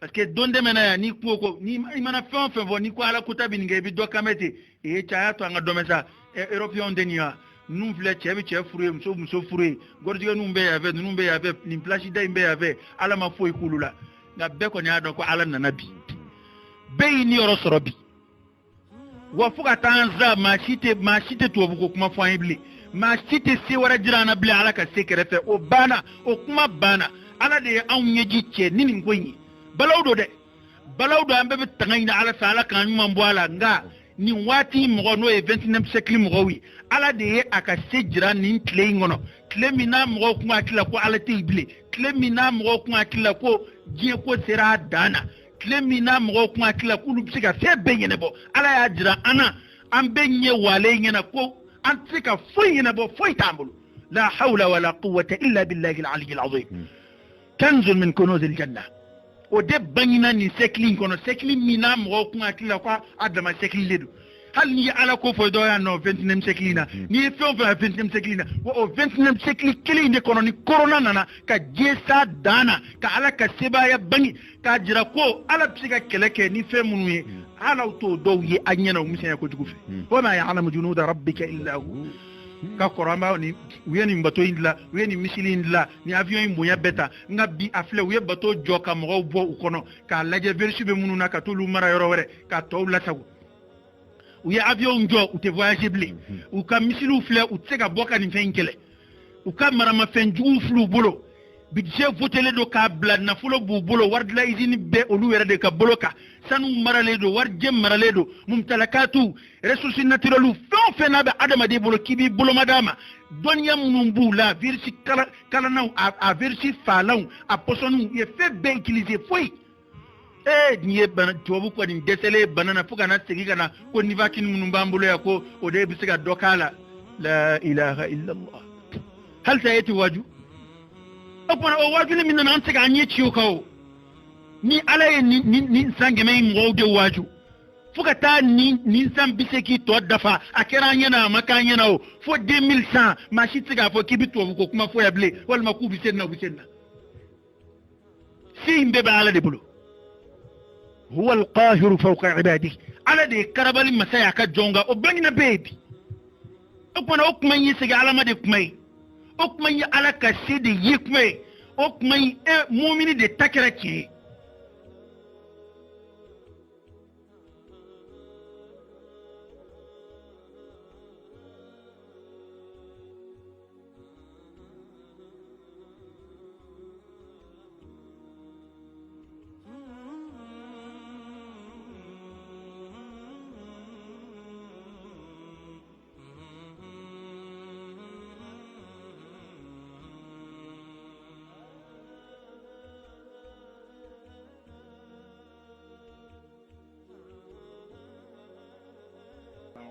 parce que donde mena ni ko ni mana fon fon ni ko ala kutabi nge bi do kamete e chaya to nga domesa européen denia nous vle chebe che fure muso fure gordiga numbe yave ni place da imbe yave ala ma foi kulula na be ko nya do ko ala na nabi be ni oro sorobi wa fuka tanza ma shite to ko kuma fo ibli ma shite se wara jirana bli ala ka sekrefe o bana o kuma bana ala de an nyeji che nini ngoyi balawdo ambe be tangayna ala sala kan man boala nga ni wati mo no e 29e siècle mo wi ala de aka sejira ni tle ngono tle mina mo ko akila ko ala te ibli tle mina mo ko akila ko je ko sera dana tle mina mo ko akila ko lu psika fe benyene bo ala ya jira ana ambe nye wale nyena ko antika foyina bo foy tambulu la hawla wala quwwata illa billahi al-ali al-azim kanzun min kunuz al-janna o de bangina ni sekli kono sekli mina mo ko akila ko adama sekli ledu hal ni ala ko fo do ya no 29e siècle na ni fo 29e siècle na o 29e siècle kili ni kono ni corona nana ka jesa dana ka ala ka seba ya bangi ka jira ko ala psika keleke ni fe munu ala to do yi anyana umse ko jugu fe wa ma ya'lamu junuda rabbika illa hu ka koramba ni uyeni mbato indla uyeni misili indla ni avion imbonya beta ngabi afle uye bato joka mo bo ukono ka laje versu be mununa ka tolu mara yoro wore ka to la tagu uye avion njo ute voyager blé u ka misilu fle u tsega boka ni fenkele u ka mara ma fenju flu bolo budget votele do ka blad na fulo bu bolo wardla izini be olu were de ka boloka sanu marale do warje marale do mumtalakatu ressources naturelles fo na be adama de bolo kibi bolo madama donya munumbu la virsi kala na a virsi falau a posonu ye fait bien utiliser foi niye bana tobu ko din desele banana fuka na sigi kana ko niva kin munumbu ya ko o de bisiga dokala la ilaha illa allah hal sayati waju opona o wajuli min nan tiga anyi ciyo kawo ni alaye ni sange mai mo de waju fuka ta ni san biseki to dafa akira nyana makanya na o fo 2100 ma shi tiga fo kibito ko kuma fo yable wal ma ku bisenna si imbe ba ala de bulu huwa alqahiru fawqa ibadihi ala de karabali masaya ka jonga o bangina baby opona o kuma yi siga ala ma de kumai o kuma yi ala ka sidi yi kumai o kuma yi mu'mini de takira ke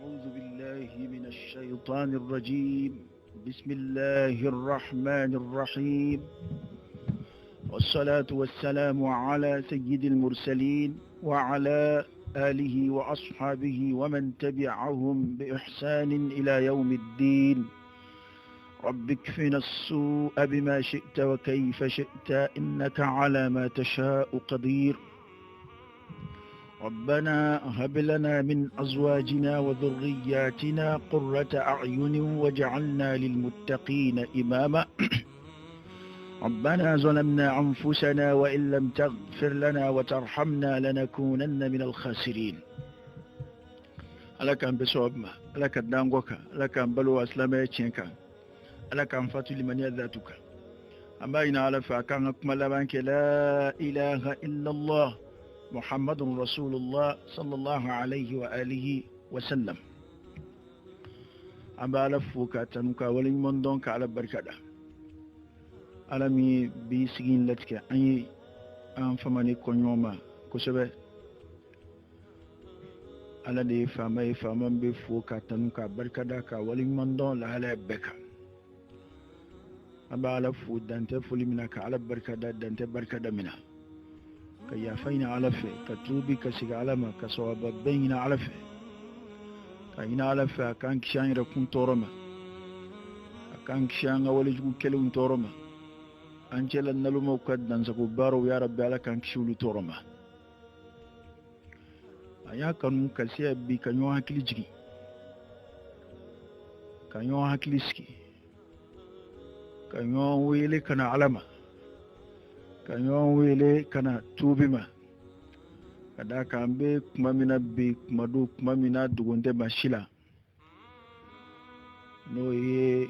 أعوذ بالله من الشيطان الرجيم بسم الله الرحمن الرحيم والصلاة والسلام على سيد المرسلين وعلى آله وأصحابه ومن تبعهم بإحسان إلى يوم الدين رب اكفنا السوء بما شئت وكيف شئت إنك على ما تشاء قدير ربنا هب لنا من أزواجنا وذرياتنا قرة أعين واجعلنا للمتقين إماما ربنا ظلمنا أنفسنا وإن لم تغفر لنا وترحمنا لنكونن من الخاسرين ألك أن بسواب ما ألك الدانغوك ألك أن بلو أسلامي تشينك ألك أن فاتو لمن يذاتك أما إن على فأكان أكمل بانك لا إله إلا الله محمد رسول الله صلى الله عليه وآله وسلم أما ألفوك تنوكا ولن من دونك على بركة ألمي بيسجين لتك أي أنفمني كنيوما كسبة ألا دي فامي فامن بفوك تنوكا بركة كا ولن من دون لهلا بكا أما ألفو دانت فولي منك على بركة دانت بركة منها كيافين علفه كتوبي كسيق علما كصواب بين علفه كاين علفه كان كشان يكون تورما كان كشان أول يجون كلون تورما أنجل النلوم قد ننزق بارو يا رب على كان كشولو تورما أيا كانوا كسيا بي كانوا هكلي جري كانوا هكلي سكي كانوا ويلي كان علما كانوا ويلي كان توبما kada kan be kuma mina be kuma do kuma mina dugonde mashila no ye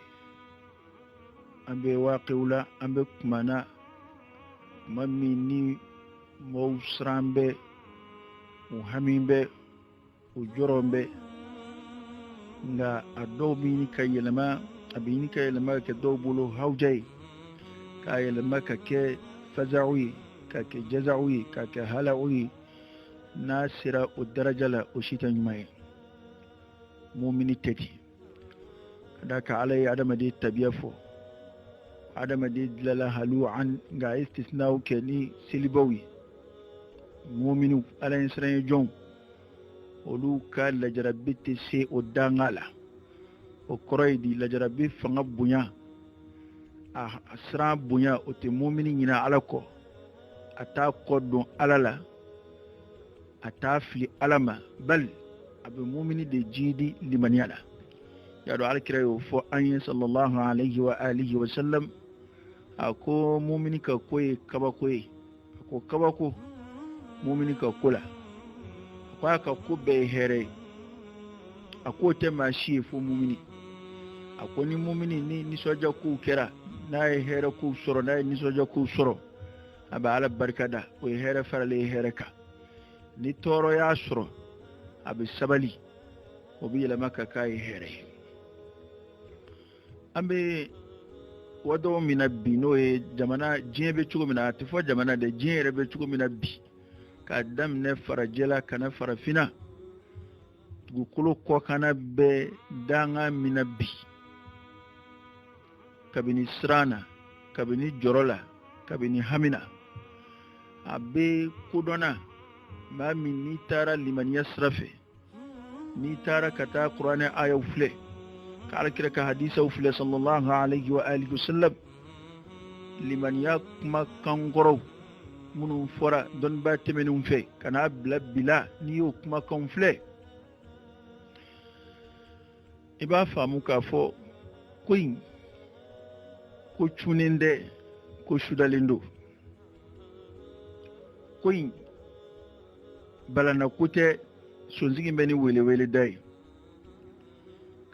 ambe waqiwla ambe kumana mamini mawsrambe muhamimbe ujorombe nga adobini kayelama abini kayelama ke dobulo hawjay kayelama ke fazawi ke jazawi ke halawi nasira udaraja la ushita nyumaye mu'mini teti kada ka alai adama di tabiyafo adama di lala halu an ga istisnau ke ni silibawi mu'minu alai sran jon olu ka la jarabiti se odangala o kroidi la jarabi fanga bunya asra bunya o te mu'mini nyina alako ata kodon alala atafli alama bal abu mumini de jidi limaniyala ya do alkira yo fo anye sallallahu alaihi wa alihi wa sallam ako mumini ka koy kaba koy ko kaba ko mumini ka kula kwa ka ko be here ako te ma shi fo mumini ako ni mumini ni soja ku kera na here ku soro na ni soja ku soro aba ala barkada o here farale here ka ni toro ya soro abi sabali obi la maka kai here ambe wado minabbi no e jamana jebe chugo mina tifo jamana de jere be chugo minabbi ka dam ne farajela kana farafina gukulu ko kana be danga minabbi kabini srana kabini jorola kabini hamina abe kudona mami ni tara liman yasrafe ni tara kata qur'ani aya ufle kala kira ka hadisa ufle sallallahu alaihi wa alihi wasallam liman yakma kangoro munu fora don ba temenum fe kana bila ni yakma konfle iba famu ka fo kuin ko chuninde ko shudalindo kuin balana kute sunzigi beni wele dai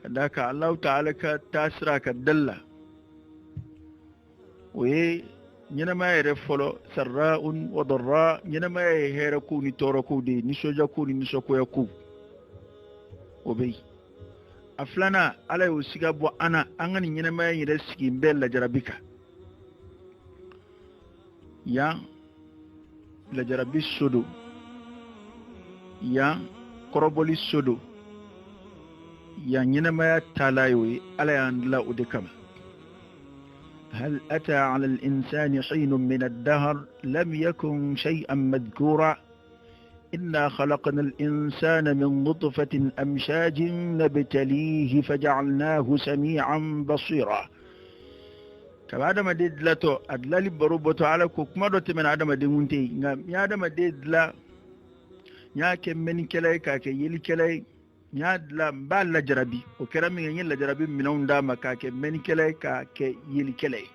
kadaka Allah ta'ala ka tasira ka dalla oye nyina ma yere folo sarra'un wa darra nyina ma yere ku ni toro ku de ni soja ku ni soko ya ku obey aflana ala yo siga bo ana angani nyina ma yere sigi mbella jarabika ya la jarabi sodo ya koroboli sodo ya nyinama talayoyi ala ya ndla udikama هل أتى على الإنسان حين من الدهر لم يكن شيئا مذكورا إنا خلقنا الإنسان من نطفة أمشاج نبتليه فجعلناه سميعا بصيرا كما عدم ديدلتو أدلالي بروبتو على كوكمدوت من عدم ديمونتي يا عدم ديدلا يا كمن كلاي كاكي يلي كلاي يا دلا بال لجربي وكرامي ين لجربي منون داما كاكي من كلاي كاكي يلي كلاي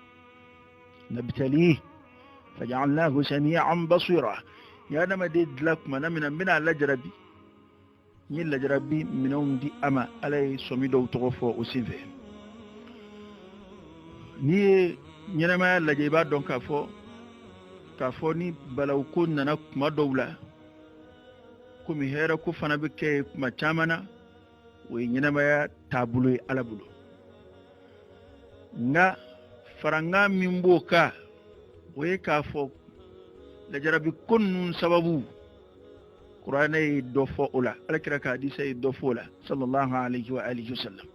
نبتليه فجعلناه سميعا بصيرا يا دم ديدلك من لجربي ين لجربي منون دي أما علي سميدو تغفو وسيفه ni ñenema la jeyba don ka fo ni balaw ko nana kuma dowla kumi hera ko fana be ke kuma chamana we ñenema ya tabulo ala bulo nga faranga mimbo ka we ka fo la jarabi kunnun sababu qur'ani do fo ula alkira ka hadisa do fo la sallallahu alayhi wa alihi wasallam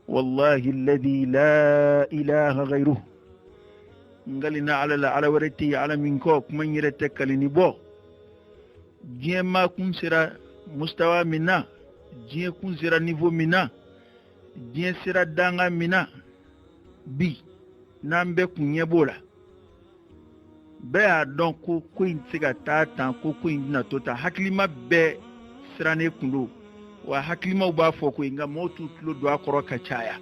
والله الذي لا إله غيره نقلنا على ورتي على منكوك من يرتكلني بو جي ما كون سرا مستوى منا جي كون سرا نيفو منا جي سرا دانا منا بي n'an bɛɛ kun ɲɛ b'o la bɛɛ y'a dɔn ko in tɛ se ka taa tan ko in bɛna to tan hakilima bɛɛ sirannen kun don wa hakilimaw b'a fɔ ko nka mɔɔw t'u tulo don a kɔrɔ ka caya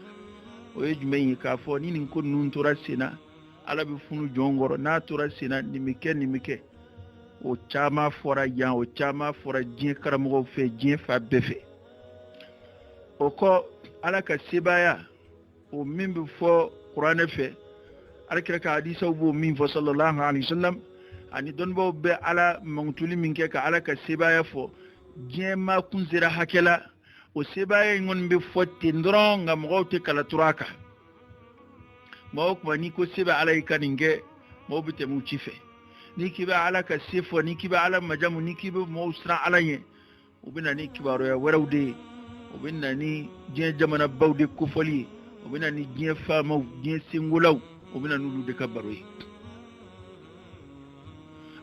o ye jumɛn ye k'a fɔ ni nin ko ninnu tora sen na ala bɛ funu jɔn kɔrɔ n'a tora sen na nin bɛ kɛ o caman fɔra yan o caman fɔra diɲɛ karamɔgɔw fɛ diɲɛ fa bɛɛ fɛ o kɔ ala ka sebaaya o min bɛ fɔ kuranɛ fɛ alakira ka hadisaw b'o min fɔ sallallahu alaihi wasallam ani dɔnnibaw bɛ ala mangutuli min kɛ ka ala ka sebaaya fɔ diɲɛ maa kun sera hakɛ la o sebaaya in kɔni bɛ fɔ ten dɔrɔn nka mɔgɔw tɛ kala turu a kan mɔgɔw kuma n'i ko se bɛ ala y'i ka nin kɛ mɔgɔw bɛ tɛmɛ u ci fɛ n'i k'i bɛ ala ka se fɔ n'i k'i bɛ ala majamu n'i k'i bɛ mɔgɔw siran ala ɲɛ u bɛ na ni kibaruya wɛrɛw de ye u bɛ na ni diɲɛ jamanabaw de kofɔli ye u bɛ na ni diɲɛ faamaw diɲɛ sengolaw u bɛ na n'olu de ka baro ye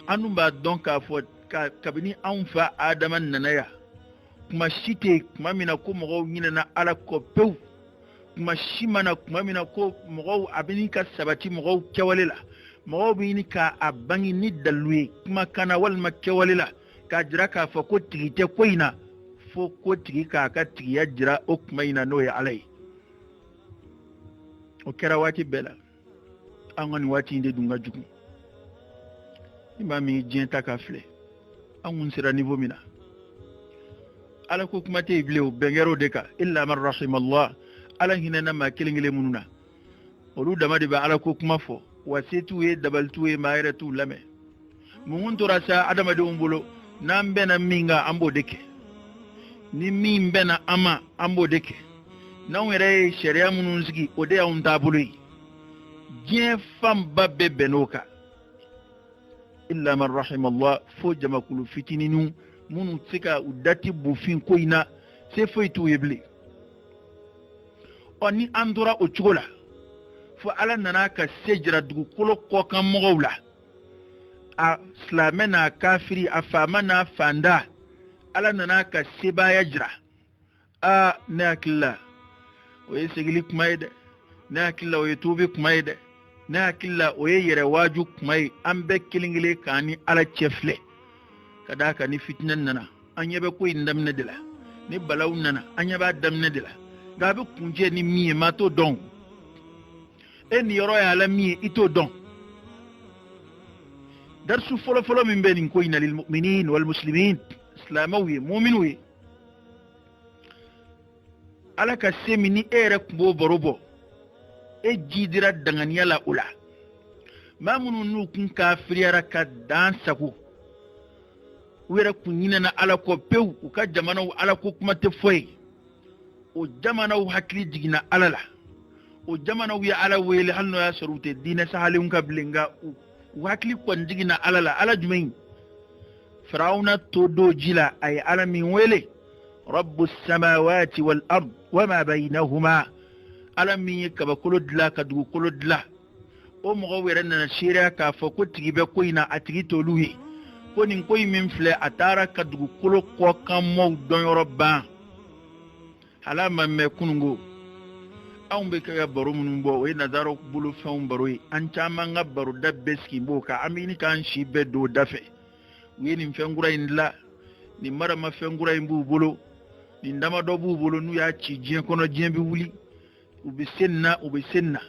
an dun b'a dɔn k'a fɔ kabini anw fa adama nana yan kuma si tɛ yen kuma min na ko mɔgɔw ɲinɛna ala kɔ pewu kuma si ma na kuma min na ko mɔgɔw a bɛ ɲini ka sabati mɔgɔw kɛwale la mɔgɔw bɛ ɲini k'a bange ni dalilu ye kumakan na walima kɛwale la k'a jira k'a fɔ ko tigi tɛ ko in na fo ko tigi k'a ka tigiya jira o kuma in na n'o ye ala ye o kɛra waati bɛɛ la an ka nin waati in de dun ka jugu ni maa min ye diɲɛ ta ka filɛ an kun sera niveau min na ala ko kuma tɛ yen bilen o bɛnkɛr'o de kan illa man rahimallah ala hinɛna maa kelen kelen minnu na olu dama de bɛ ala ko kuma fɔ wa se t'u ye dabali t'u ye maa yɛrɛ t'u lamɛn mun tora sa adamadenw bolo n'an bɛnna min kan an b'o de kɛ ni min bɛnna an ma an b'o de kɛ n'anw yɛrɛ ye sariya minnu sigi o de y'anw taabolo ye diɲɛ fanba bɛɛ bɛnn'o kan illa man rahimallah fo jamakulu fitininu minnu tɛ se ka u dati bufin ko in na se foyi t'u ye bilen ni an tora o cogo la fo ala nana ka se jira dugukolo kɔkan mɔgɔw la a silamɛ n'a kafiri a faama n'a fanda ala nana ka sebaaya jira ne hakili la o ye segili kuma ye dɛ ne hakili la o ye tuubi kuma ye dɛ ne hakili la o ye yɛrɛ waaju kuma ye an bɛɛ kelen kelen k'an ni ala cɛ filɛ ka d'a kan ni fitinɛ nana an ɲɛ bɛ ko in daminɛ de la ni balaw nana an ɲɛ b'a daminɛ de la nka a bɛ kuncɛ ni min ye maa t'o dɔn e nin yɔrɔ y'a la min ye i t'o dɔn darisu fɔlɔfɔlɔ min bɛ nin ko in na lil mu'minin wal muslimin silamɛw ye mu'miniw ye ala ka se min ni e yɛrɛ tun b'o baro bɔ e jidira danganiya la o la maa minnu n'u kun kafiriyara ka dan sago u yɛrɛ kun ɲinɛna ala kɔ pewu u ka jamanaw ala ko kuma tɛ fɔ ye o jamanaw hakili jiginna ala la o jamanaw ye ala wele hali n'o y'a sɔrɔ u tɛ diinɛ sahalenw ka bilen nka u hakili kɔni jiginna ala la ala jumɛn firawuna to do ji la a ye ala min wele rabbu samawati wal ard wama baynahuma ala min ye kabakolo dilan ka dugukolo dilan o mɔgɔw yɛrɛ nana seereya k'a fɔ ko tigi bɛ ko in na a tigi t'olu ye ko nin ko in min filɛ a taara ka dugukolo kɔkanmaw dɔnyɔrɔ ban hala ma mɛn kunungo anw bɛ kɛ ka baro minnu bɔ o ye nazaraw bolo fɛnw baro ye an caman ka baroda bɛɛ sigi b'o kan an bɛ ɲini k'an si bɛɛ don o da fɛ u ye nin fɛn kura in dilan nin marama fɛn kura in b'u bolo nin damadɔ b'u bolo n'u y'a ci diɲɛ kɔnɔ diɲɛ bɛ wuli u bɛ se nin na u bɛ se nin na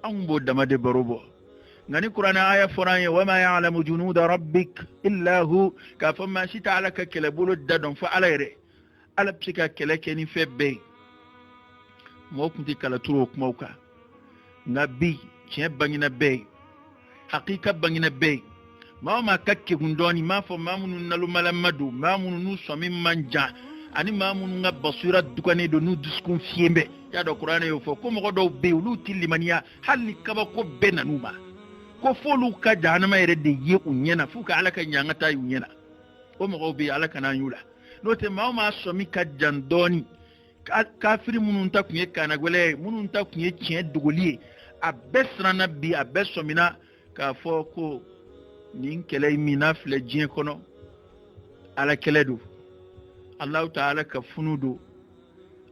anw b'o dama de baro bɔ nka ni kuranɛ aya fɔra an ye wa ma ya'lamu junuda rabbik illa hu k'a fɔ maa si tɛ ala ka kɛlɛbolo da dɔn fo ala yɛrɛ ala bɛ se ka kɛlɛ kɛ ni fɛn bɛɛ ye mɔgɔw tun tɛ kala turu o kumaw kan nka bi tiɲɛ bangena bɛɛ ye hakika bangena bɛɛ ye maa o maa ka kegun dɔɔni m'a fɔ maa minnu nalomalama don maa minnu n'u sɔmi man jan ani maa minnu ka basira dugannen don n'u dusukun fiyen bɛ y'a dɔn kuranɛ y'o fɔ ko mɔgɔ dɔw bɛ yen olu tɛ limaniya hali ni kabako bɛɛ nan'u ma ko f'olu ka jahanama yɛrɛ de ye u ɲɛna f'u ka ala ka ɲɛ an ka taa y'u ɲɛna o mɔgɔw bɛ yen ala kana an y'u la n'o tɛ maa o maa sɔmi ka jan dɔɔni kafiri minnu ta tun ye kanagwɛlɛ ye minnu ta tun ye tiɲɛ dogoli ye a bɛɛ siranna bi a bɛɛ sɔmina k'a fɔ ko nin kɛlɛ in min n'a filɛ diɲɛ kɔnɔ ala kɛlɛ don alahu ta'ala ka funu don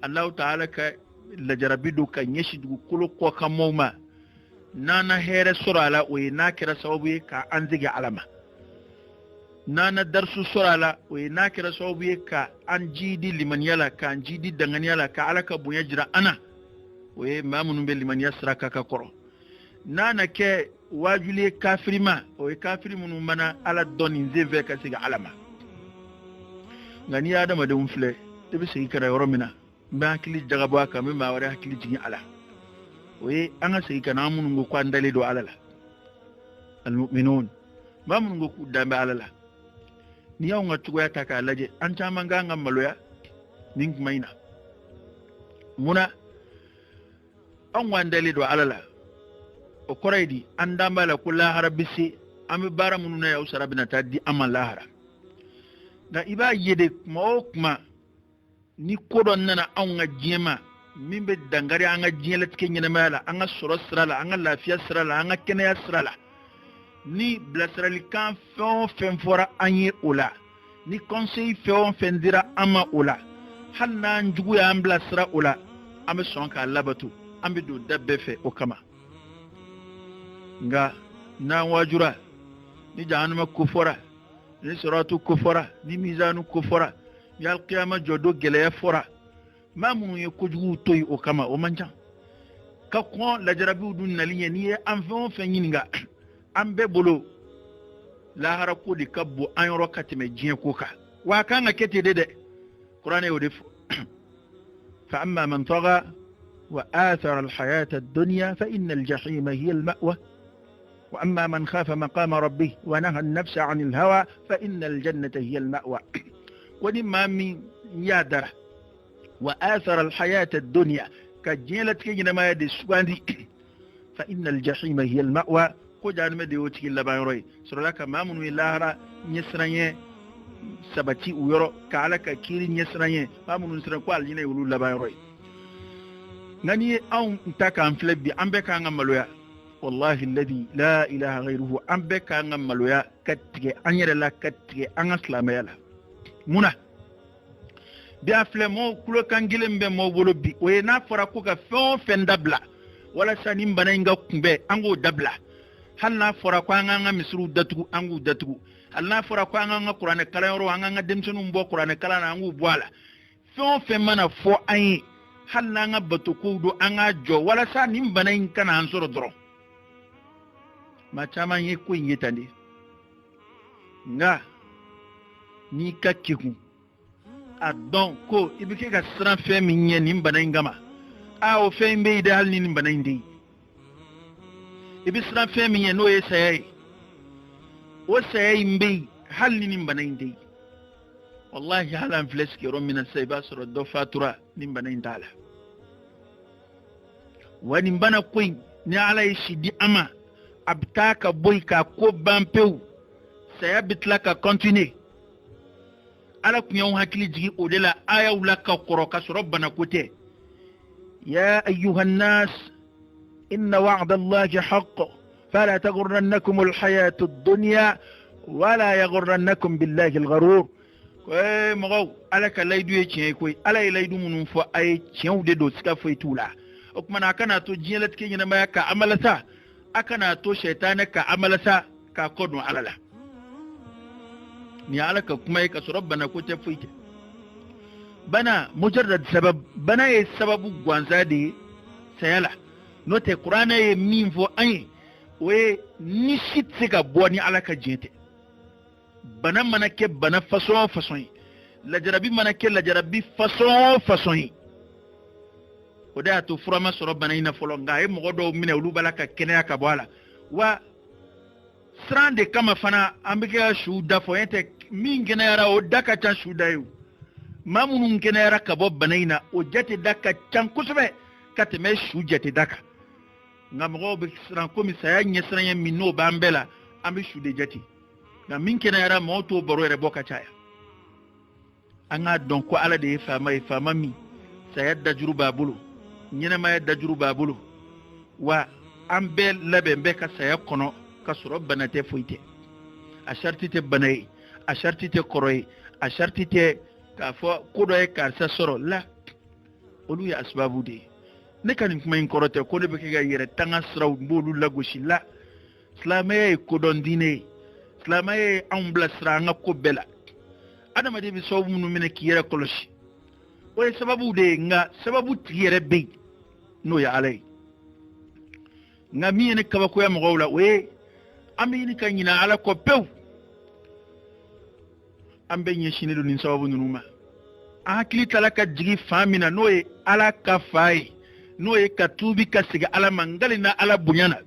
alahu ta'ala ka lajarabi don ka ɲɛsi dugukolo kɔkanmaw ma nana here sɔrɔ a la o ye n'a kɛra sababu ye ka an dege ala ma nana darsu sɔrɔ a la o ye n'a kɛra sababu ye ka an jidi limaniya la k'an jidi danganiya la ka ala ka bonya jira an na o ye maa minnu bɛ limaniya sira kan ka kɔrɔ n'a na kɛ waajuli ye kafiri ma o ye kafiri minnu mana ala dɔn nin sen fɛ ka segin ala ma nka n'i ye adamadenw filɛ i bɛ segin ka na yɔrɔ min na n bɛ hakili jagabɔ a kan n bɛ maa wɛrɛ hakili jigin a la o ye an ka segin ka na an minnu ko k'an dalen don ala la almu'minun maa minnu ko k'u dan bɛ ala la n'i y'anw ka cogoya ta k'a lajɛ an caman k'an ka maloya nin kuma in na munna anw k'an dalen don ala la o kɔrɔ ye di an dan b'a la ko lahara bɛ se an bɛ baara minnu na y'aw sara bɛna taa di an ma lahara nka i b'a ye de kuma o kuma ni ko dɔ nana anw ka diɲɛ ma min bɛ dankari an ka diɲɛlatigɛ ɲɛnamaya la an ka sɔrɔ sira la an ka lafiya sira la an ka kɛnɛya sira la ni bilasiralikan fɛn o fɛn fɔra an ye o la ni conseil fɛn o fɛn dira an ma o la hali n'an jugu y'an bilasira o la an bɛ sɔn k'a labato an bɛ don da bɛɛ fɛ o kama nka n'an wajura ni jahanama ko fɔra ni sɔrɔtu ko fɔra ni mizanu ko fɔra ni alikiyama jɔdon gɛlɛya fɔra maa minnu ye kojuguw to yen o kama o man ca ka kɔn lajarabiw dun nali ɲɛ n'i ye an fɛn o fɛn ɲininka an bɛɛ bolo lahara ko de ka bon an yɔrɔ ka tɛmɛ diɲɛ ko kan wa a kan ka kɛ ten de dɛ kuranɛ y'o de fɔ fa amma man taga wa athara alhayata ad-dunya fa inna al-jahima hiya al-ma'wa wa amma man khafa maqama rabbih wa naha an-nafsa 'anil hawa fa inna al-jannata hiya al-ma'wa wani maa min y'a dara wa athara alhayata ad-dunya ka diɲɛlatigɛ ɲɛnamaya de sugandi fa inna al-jahima hiya al-ma'wa ko jahanama de y'o tigi laban yɔrɔ ye sɔrɔla ka maa minnu ye lahara ɲɛsiranɲɛ sabati u yɔrɔ ka ala ka kiiri ɲɛsiranɲɛ maa minnu siran ko alijinɛ ye olu laban yɔrɔ ye nka n'i ye anw ta k'an filɛ bi an bɛɛ k'an ka maloya wallahi alladhi la ilaha ghayruhu an bɛɛ k'an ka maloya ka tigɛ an yɛrɛ la ka tigɛ an ka silamɛya la munna bi a filɛ mɔgɔw kulokan kelen bɛ mɔgɔw bolo bi o ye n'a fɔra ko ka fɛn o fɛn dabila walasa nin bana in ka kunbɛn an k'o dabila hali n'a fɔra ko an k'an ka misiriw datugu an k'u datugu hali n'a fɔra ko an k'an ka kuranɛ kalanyɔrɔ an k'an ka denmisɛnninw bɔ kuranɛ kalan na an k'u bɔ a la fɛn o fɛn mana fɔ an ye hali n'an ka batokow don an k'a jɔ walasa nin bana in kana an sɔrɔ dɔrɔn maa caman ye ko in ye tan de nka n'i ka kekun a dɔn ko i bɛ kɛ ka siran fɛn min ɲɛ nin bana in kama o fɛn in bɛ yen dɛ hali ni nin bana in tɛ yen i bɛ siran fɛn min ɲɛ n'o ye saya ye o saya in bɛ yen hali ni nin bana in tɛ yen wallahi hali an filɛ sigiyɔrɔ min na sisan i b'a sɔrɔ dɔ fatura nin bana in t'a la wa nin bana ko in ni ala ye si di an ma a bɛ taa ka bɔ yen k'a ko ban pewu saya bɛ tila ka continuer ala tun y'anw hakili jigin o de la ayaw la ka kɔrɔ ka sɔrɔ bana ko tɛ ya ayyuhan nas inna wa'da allahi haqq fala taghurrannakum alhayatu ad-dunya wala yaghurrannakum billahi al-gharur mɔgɔw ala ka layidu ye tiɲɛ ye koyi ala ye layidu minnu fɔ a ye tiɲɛw de don siga foyi t'u la o kumana a kana to diɲɛlatigɛ ɲɛnamaya ka amala sa a kana to sɛtanɛ ka amala sa k'a kɔ don ala la ni ala ka kuma ye ka sɔrɔ bana ko tɛ foyi tɛ bana mujarrad sabab bana ye sababu gansan de ye saya la n'o tɛ kuranɛ ye min fɔ an ye o ye ni si tɛ se ka bɔ ni ala ka diɲɛ tɛ bana mana kɛ bana façon o façon ye lajarabi mana kɛ lajarabi façon o façon ye o de y'a to fura ma sɔrɔ bana in na fɔlɔ nka a ye mɔgɔ dɔw minɛ olu b'a la ka kɛnɛya ka bɔ a la wa siran de kama fana an bɛ kɛ ka su da fɔ ɲɛ tɛ min kɛnɛyara o da ka ca su da ye o maa minnu kɛnɛyara ka bɔ bana in na o jate da ka ca kosɛbɛ ka tɛmɛ su jate da kan nka mɔgɔw bɛ siran komi saya ɲɛsiranɲɛ min n'o b'an bɛɛ la an bɛ su de jate nka min kɛnɛyara mɔgɔw t'o baro yɛrɛ bɔ ka caya an k'a dɔn ko ala de ye faama min saya dajuru b'a bolo ɲɛnɛmaya dajuru b'a bolo wa an bɛɛ labɛn bɛ ka saya kɔnɔ ka sɔrɔ bana tɛ foyi tɛ a sariti tɛ bana ye a sariti tɛ kɔrɔ ye a sariti tɛ k'a fɔ ko dɔ ye karisa sɔrɔ la olu ye asibabu de ye ne kan kuma in korote ko ne beke ga yere tanga sraw mbolu lagoshi la islamay ko don dine islamay an blasra nga ko bela adama de bi so munu mine ki yere koloshi o sababu de nga sababu tiyere be no ya alai nga mi ne kaba ko ya mawla we amini kan yina ala ko pew ambe nyeshine do nin sababu nunuma akili talaka jigi famina no ye ala ka faye no ye ka tubi ka siga ala mangali na ala bunyana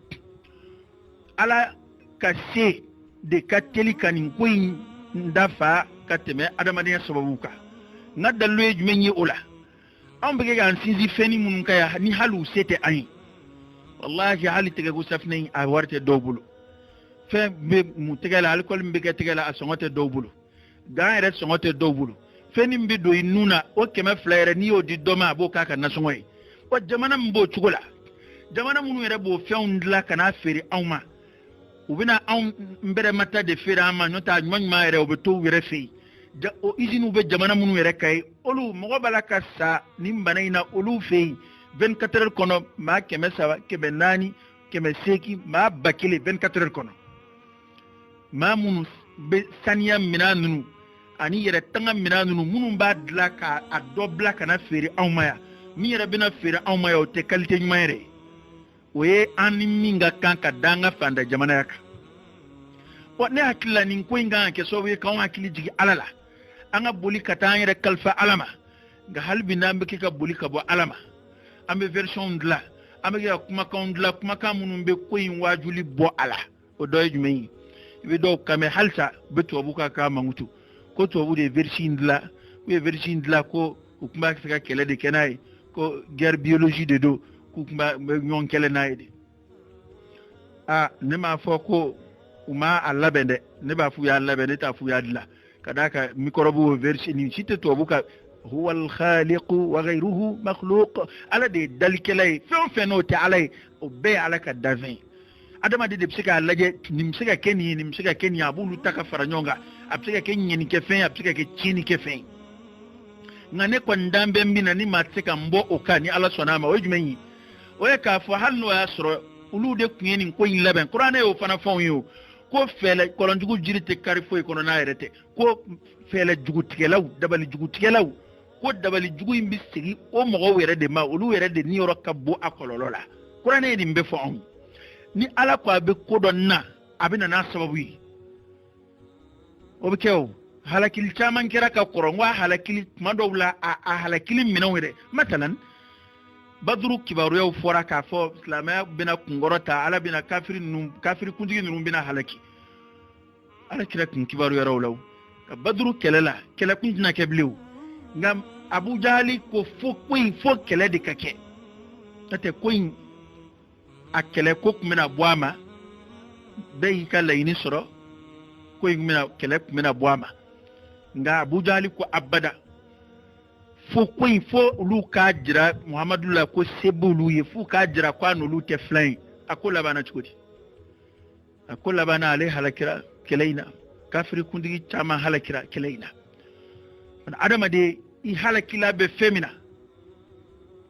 ala ka se de ka teli kanin koyin ndafa ka teme adamadiya sababu ka na dallo ye jumenye ola an bege ga sinzi feni mun kaya ni halu sete ayi wallahi hali tege go safne a warte dowbulo fe be mu tegala alkol mbege tegala asongote dowbulo ga ere songote dowbulo feni mbi do inuna o keme flaire ni o di doma bo kaka nasongoy o jamana mbo chugula jamana munu ere bo feundla kana feri awma ubina aw mbere mata de feri ama nyota nyma ere o beto were fe o izinu be jamana munu ere kay olu mogo balaka sa nimbana ina olu fe 24 heures kono ma keme sawa kebe nani keme seki ma bakile 24 heures kono ma munu be saniya minanunu ani yere tanga minanunu munu ba dla ka a dobla kana feri awmaya mi yere bina feri awmaya o te qualité nymayre oye ani minga kanka danga fanda jamana yaka o ne hakilla nin ko inga ke so we kan hakili jigi alala anga boli kata yere kalfa alama ga halbi na mbeke ka boli ka bo alama ambe version dla ambe ya kuma kan dla kuma kan munu be ko in wajuli bo ala o doy jumei be do kame halsa be to buka ka mangutu ko to bude version dla we version dla ko kuma ka kele de kenai ko guerre biologie de do kuma nyon kele naide ne ma fo ko uma allabende ne ba fu ya allabende ta fu ya dla kadaka microbe version ni site to buka huwa al-khaliq wa ghayruhu makhluq ala de dalkelay fen ta alay o be alaka davin adama de psika laje nimsika keni abulu taka faranyonga apsika kenyi ni kefen apsika ke chini kefen ngane kwa ndambe mbina ni matsika mbo okani ala sonama wejumenyi oye ka fo halno ya soro ulude kuyeni ko yin laben qur'ana yo fana fon yo ko fele kolon jugu jirite karifo ko na yerete ko fele jugu tikelaw dabali jugu tikelaw ko dabali jugu imbi sigi o mogo were de ma ulu were de ni yoro kabbo akololola qur'ana yi mbe fo on ni ala ko abe kodon na abina na sababu yi obikew halakil chaman kira ka korongwa halakil madowla a halakil minawre matalan badru kibaru yaw fora ka fo islamaya bina kungorota ala bina kafiri kunjigi num bina halaki ala kira kun kibaru yaraw law ka badru kelela kele kunjina keblew ngam abu jahali ko fo kele de kake tate koin akele ko kumena boama be kala ini soro koin mina kele kumena boama nga abu jahali ko abada fo koin fo lu ka jira muhammadu la ko sebulu ye fu ka jira kwa no lu te flain akola bana chukudi akola bana ale halakira keleina kafiri kundigi chama halakira keleina adama de i halakila be femina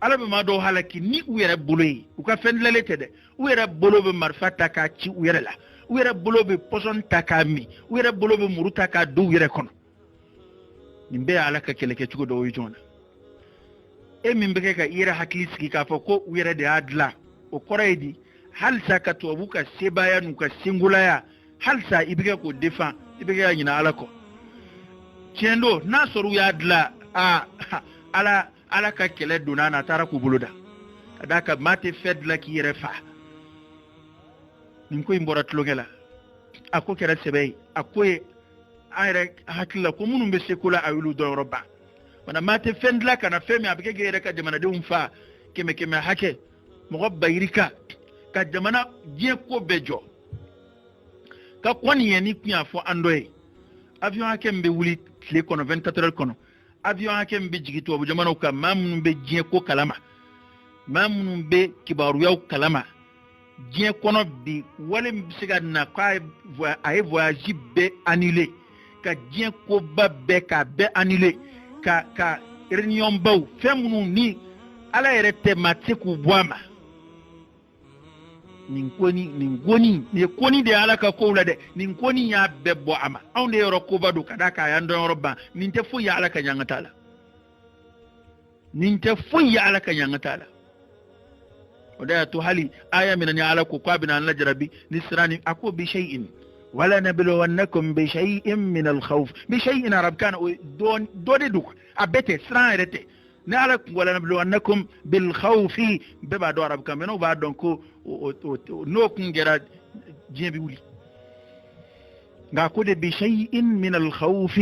ala be ma do halaki ni uyere boloyi uka fendlele tede uyere bolo be marfata ka ci uyere la uyere bolo be poson takami uyere bolo be muruta ka do uyere kono nimbe ala ka keleke chugo do yona mimbe ka ira hakili siki ka fa ko uyere de adla o koredi halsa ka to buka sebaya nuka singulaya halsa ibige ko defa ibige ya nyina ala ko chendo na soru ya adla ala ka kele donana tara ku buluda kadaka mate fedla ki yere fa nim ko imbora tlogela ako kera sebey akoy ayre hakilla ko munum be sekula awulu do roba wana mate fendla kana femi abike gere ka jamana de umfa keme hake mo bayrika ka jamana je ko bejo ka kwani yani kunya fo andoy avion hake mbe wuli tle kono 24 heures kono avion hake mbe jigito bu jamana ka mamun be je ko kalama mamun be kibaru yaw kalama je kono bi wala mbisiga na ka ay voyage be annulé ka je ko babbe ka be annulé ka réunion baw femunu ni ala yerete matiku bwama ni koni de ala ka ko de nin koni ya bebbo ama on de yoro ko badu kada ka ya ndon robba nin te fu ya ala ka nyangata nin te fu ya ala ka nyangata la oda to hali aya min ni ala ko kwabina la jarabi nisrani ako bi shay'in wala nabluwannakum bi shay'in min al-khawf bi shay'in arab kana don dode duk abete sran rete نعرف ولا نبلونكم بالخوف ببا دو عرب كامنو بعد دونكو نوكن جرا جيبي ولي غاكود بشيء من الخوف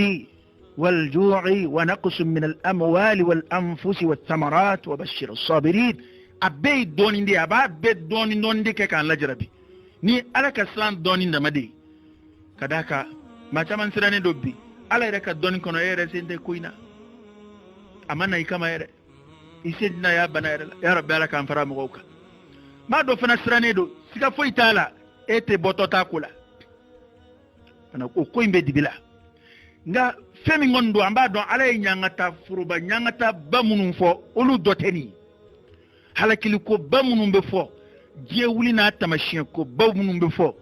والجوع ونقص من الأموال والأنفس والثمرات وبشر الصابرين أبي دونين دي أبا بيت دونين دي كان لجربي ني على كسلان دونين دمدي كداكا ما تمن سراني دوبي على ركا دونين كونو يرسين دي كوينا amana ikama yere isedina ya bana yere ya rabbi ala kan fara mugoka ma do fana sirane do sika foi tala ete botota kula ana ko imbe dibila nga femi ngondo amba do ala nyangata furuba nyangata bamunun fo olu doteni halakili ko bamunun be fo je wuli na tamashien ko bamunun be fo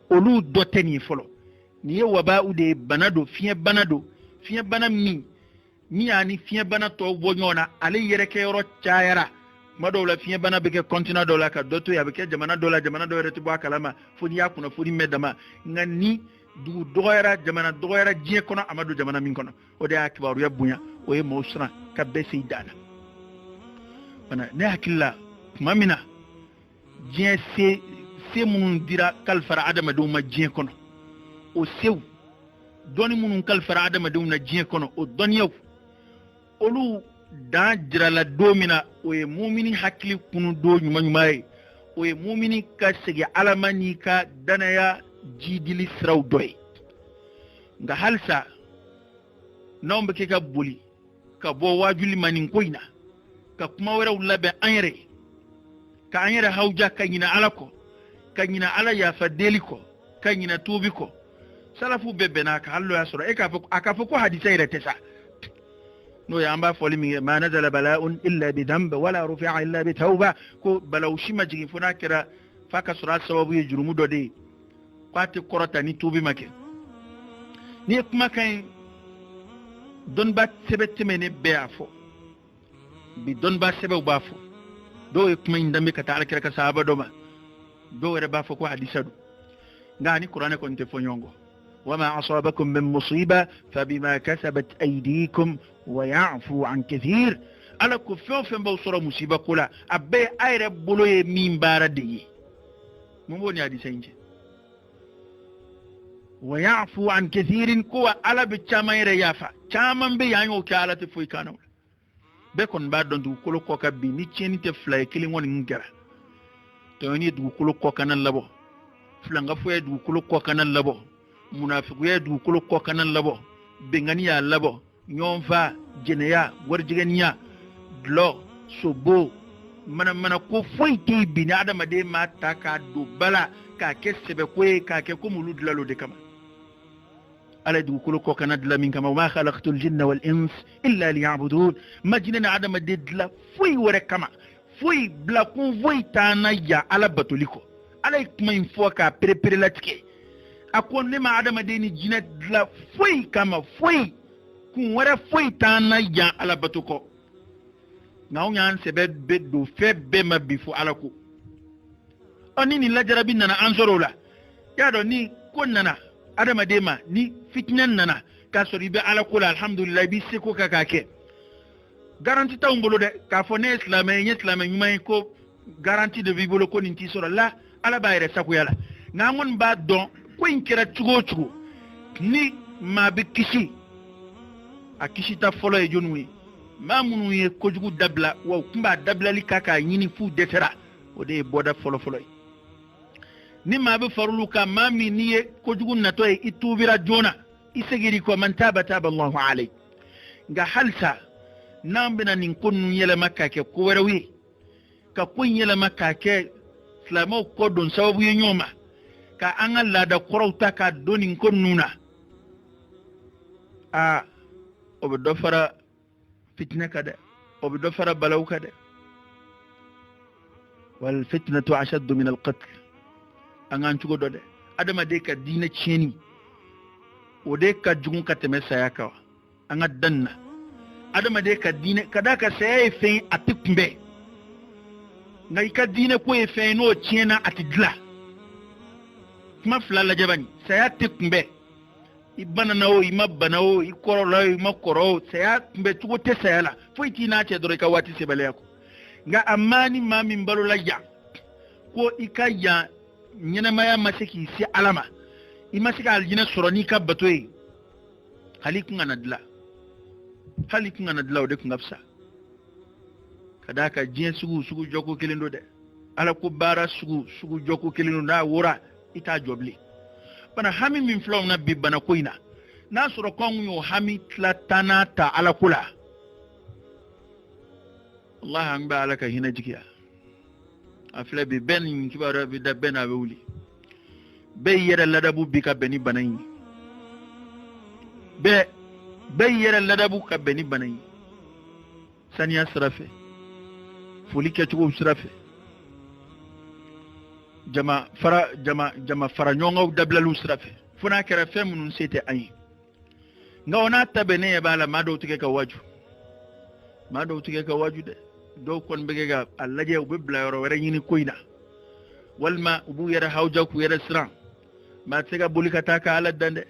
olu doteni folo ni ye waba ude banado fie bana mi ni ani fiye bana to bonyona ale yere ke yoro chayara madola fiye bana beke continent dola ka doto ya beke jamana dola do reti bo kalama foni yakuna foni medama ngani du doyara jamana doyara je kono amadu jamana min kono o de akbaru ya bunya o ye mosra ka be seydana bana ne hakilla mamina je se mun dira kalfara adama do ma je kono o sew doni mun kalfara adama do na je kono o doniyo olu da jirala domina o ye mumini hakili kunu do nyuma o ye mumini ka segi alamani ka danaya jidili siraw doy nga halsa nombe ke ka boli ka bo wajuli manin koina ka kuma wera ulabe anyere hawja ka nyina alako ka nyina ala ya fadeliko ka nyina tubiko salafu bebe na ka hallo ya sura e ka aka ko hadisa ire tesa no ya amba foli mi ma nazala bala'un illa bi dhanb wala rufi'a illa bi tauba ko balaw shima jigi funa kira faka sura sababu ye jurumu dode kwati korota ni tubi make ni kuma kan don ba sebete mene be afo bi don ba sebe ba fo do e kuma indambe ka ta alkira ka sahaba do ma do re ba fo ko hadisa do ngani qur'ane ko nte fo nyongo وما أصابكم من مصيبة فبما كسبت أيديكم ويعفو عن كثير على كفوف بوصر مصيبة كلا أبي أي ربولو يمين باردي مبوني هذه سينجي ويعفو عن كثير كوا على بتشاما يريافا تشاما بيانيو كالة فوي كانوا بكون بعد دو كلو كوكا بي نيتشيني تفلاي كلي ون نجرا توني دو كلو كوكا نلبو فلانغا فوي دو كلو كوكا نلبو munafiku ya dukulu ko kanan labo bengani ya labo nyonfa jeneya warjigania dlo sobo mana ko foyti bi ni adama de mata ka do bala ka kesebe ko ka ke ko mulud lalo de kama ala dukulu ko kanan la min kama ma khalaqtul jinna wal ins illa liya'budun majnana adama de la foy wore kama foy bla ko voitana ya ala batoliko ala kuma info ka prepare latike akon ne ma adama de ni jinet la foi kama foi kun wara foi tana ya ala batuko ngaw nyan sebe be do febe ma bifu ala ko oni ni la jarabi nana ansoro la ya do ni kon nana adama de ma ni fitnan nana ka sori be ala ko alhamdulillah bi seko kakake garanti ta ngolo de ka fo ne islamay nyuma ko garanti de bibolo ko ninti soro la ala bayre sakuyala ngamon ba don ko in kira chugo ni ma be kishi a kishi ta folo e jonwe ma munu ye kojugu dabla wa kumba dabla li kaka nyini fu detera o de boda folo ni ma be farulu ka mami ni ye kojugu nato e itubira jona isegiri ko man taba Allahu alayhi nga halsa nambina nin konnu yele makka ke ko warawi ka kun yele makka ke islamo ko don sababu ye nyoma ka an Allah da kurauta ka donin kon nuna a obi do fara fitna ka de obi do fara balaw ka de wal fitnatu ashaddu min al qatl angan cugo do de adama de ka dina cheni o de ka jugun ka teme saya ka anga danna adama de ka dina kada ka saya fe atikmbe ngai ka dina ko e fe no chena atidla kuma fla la jabani saya tikmbe ibana nawo imabana wo ikoro la imakoro saya mbe tugo te saya la fo itina che dore ka wati se bale yako nga amani mami mbalo la ya ko ikaya nyina maya masiki si alama imasika aljina soroni ka batoyi halikun anadla o de kun gafsa kada ka jin sugu joko kilindo de ala ko bara sugu joko kilindo na wora ita jobli bana hami min flow na bibana koina na soro kon yo hami tlatana ta ala kula Allah an ba alaka hina jikiya afle bi ben kibara bi da ben awuli be yere ladabu bi ka beni banayi be yere ladabu ka beni banayi saniya sirafe foli ke tugo sirafe jama fara nyonga dablalu sirafe funa kera femunun sete ayi nga ona tabene ya bala mado tike ka waju de do kon bege ga allaje ube bla yoro wara nyini koina walma ubu yara hawja ku yara sran ma tega bulika taka ala dande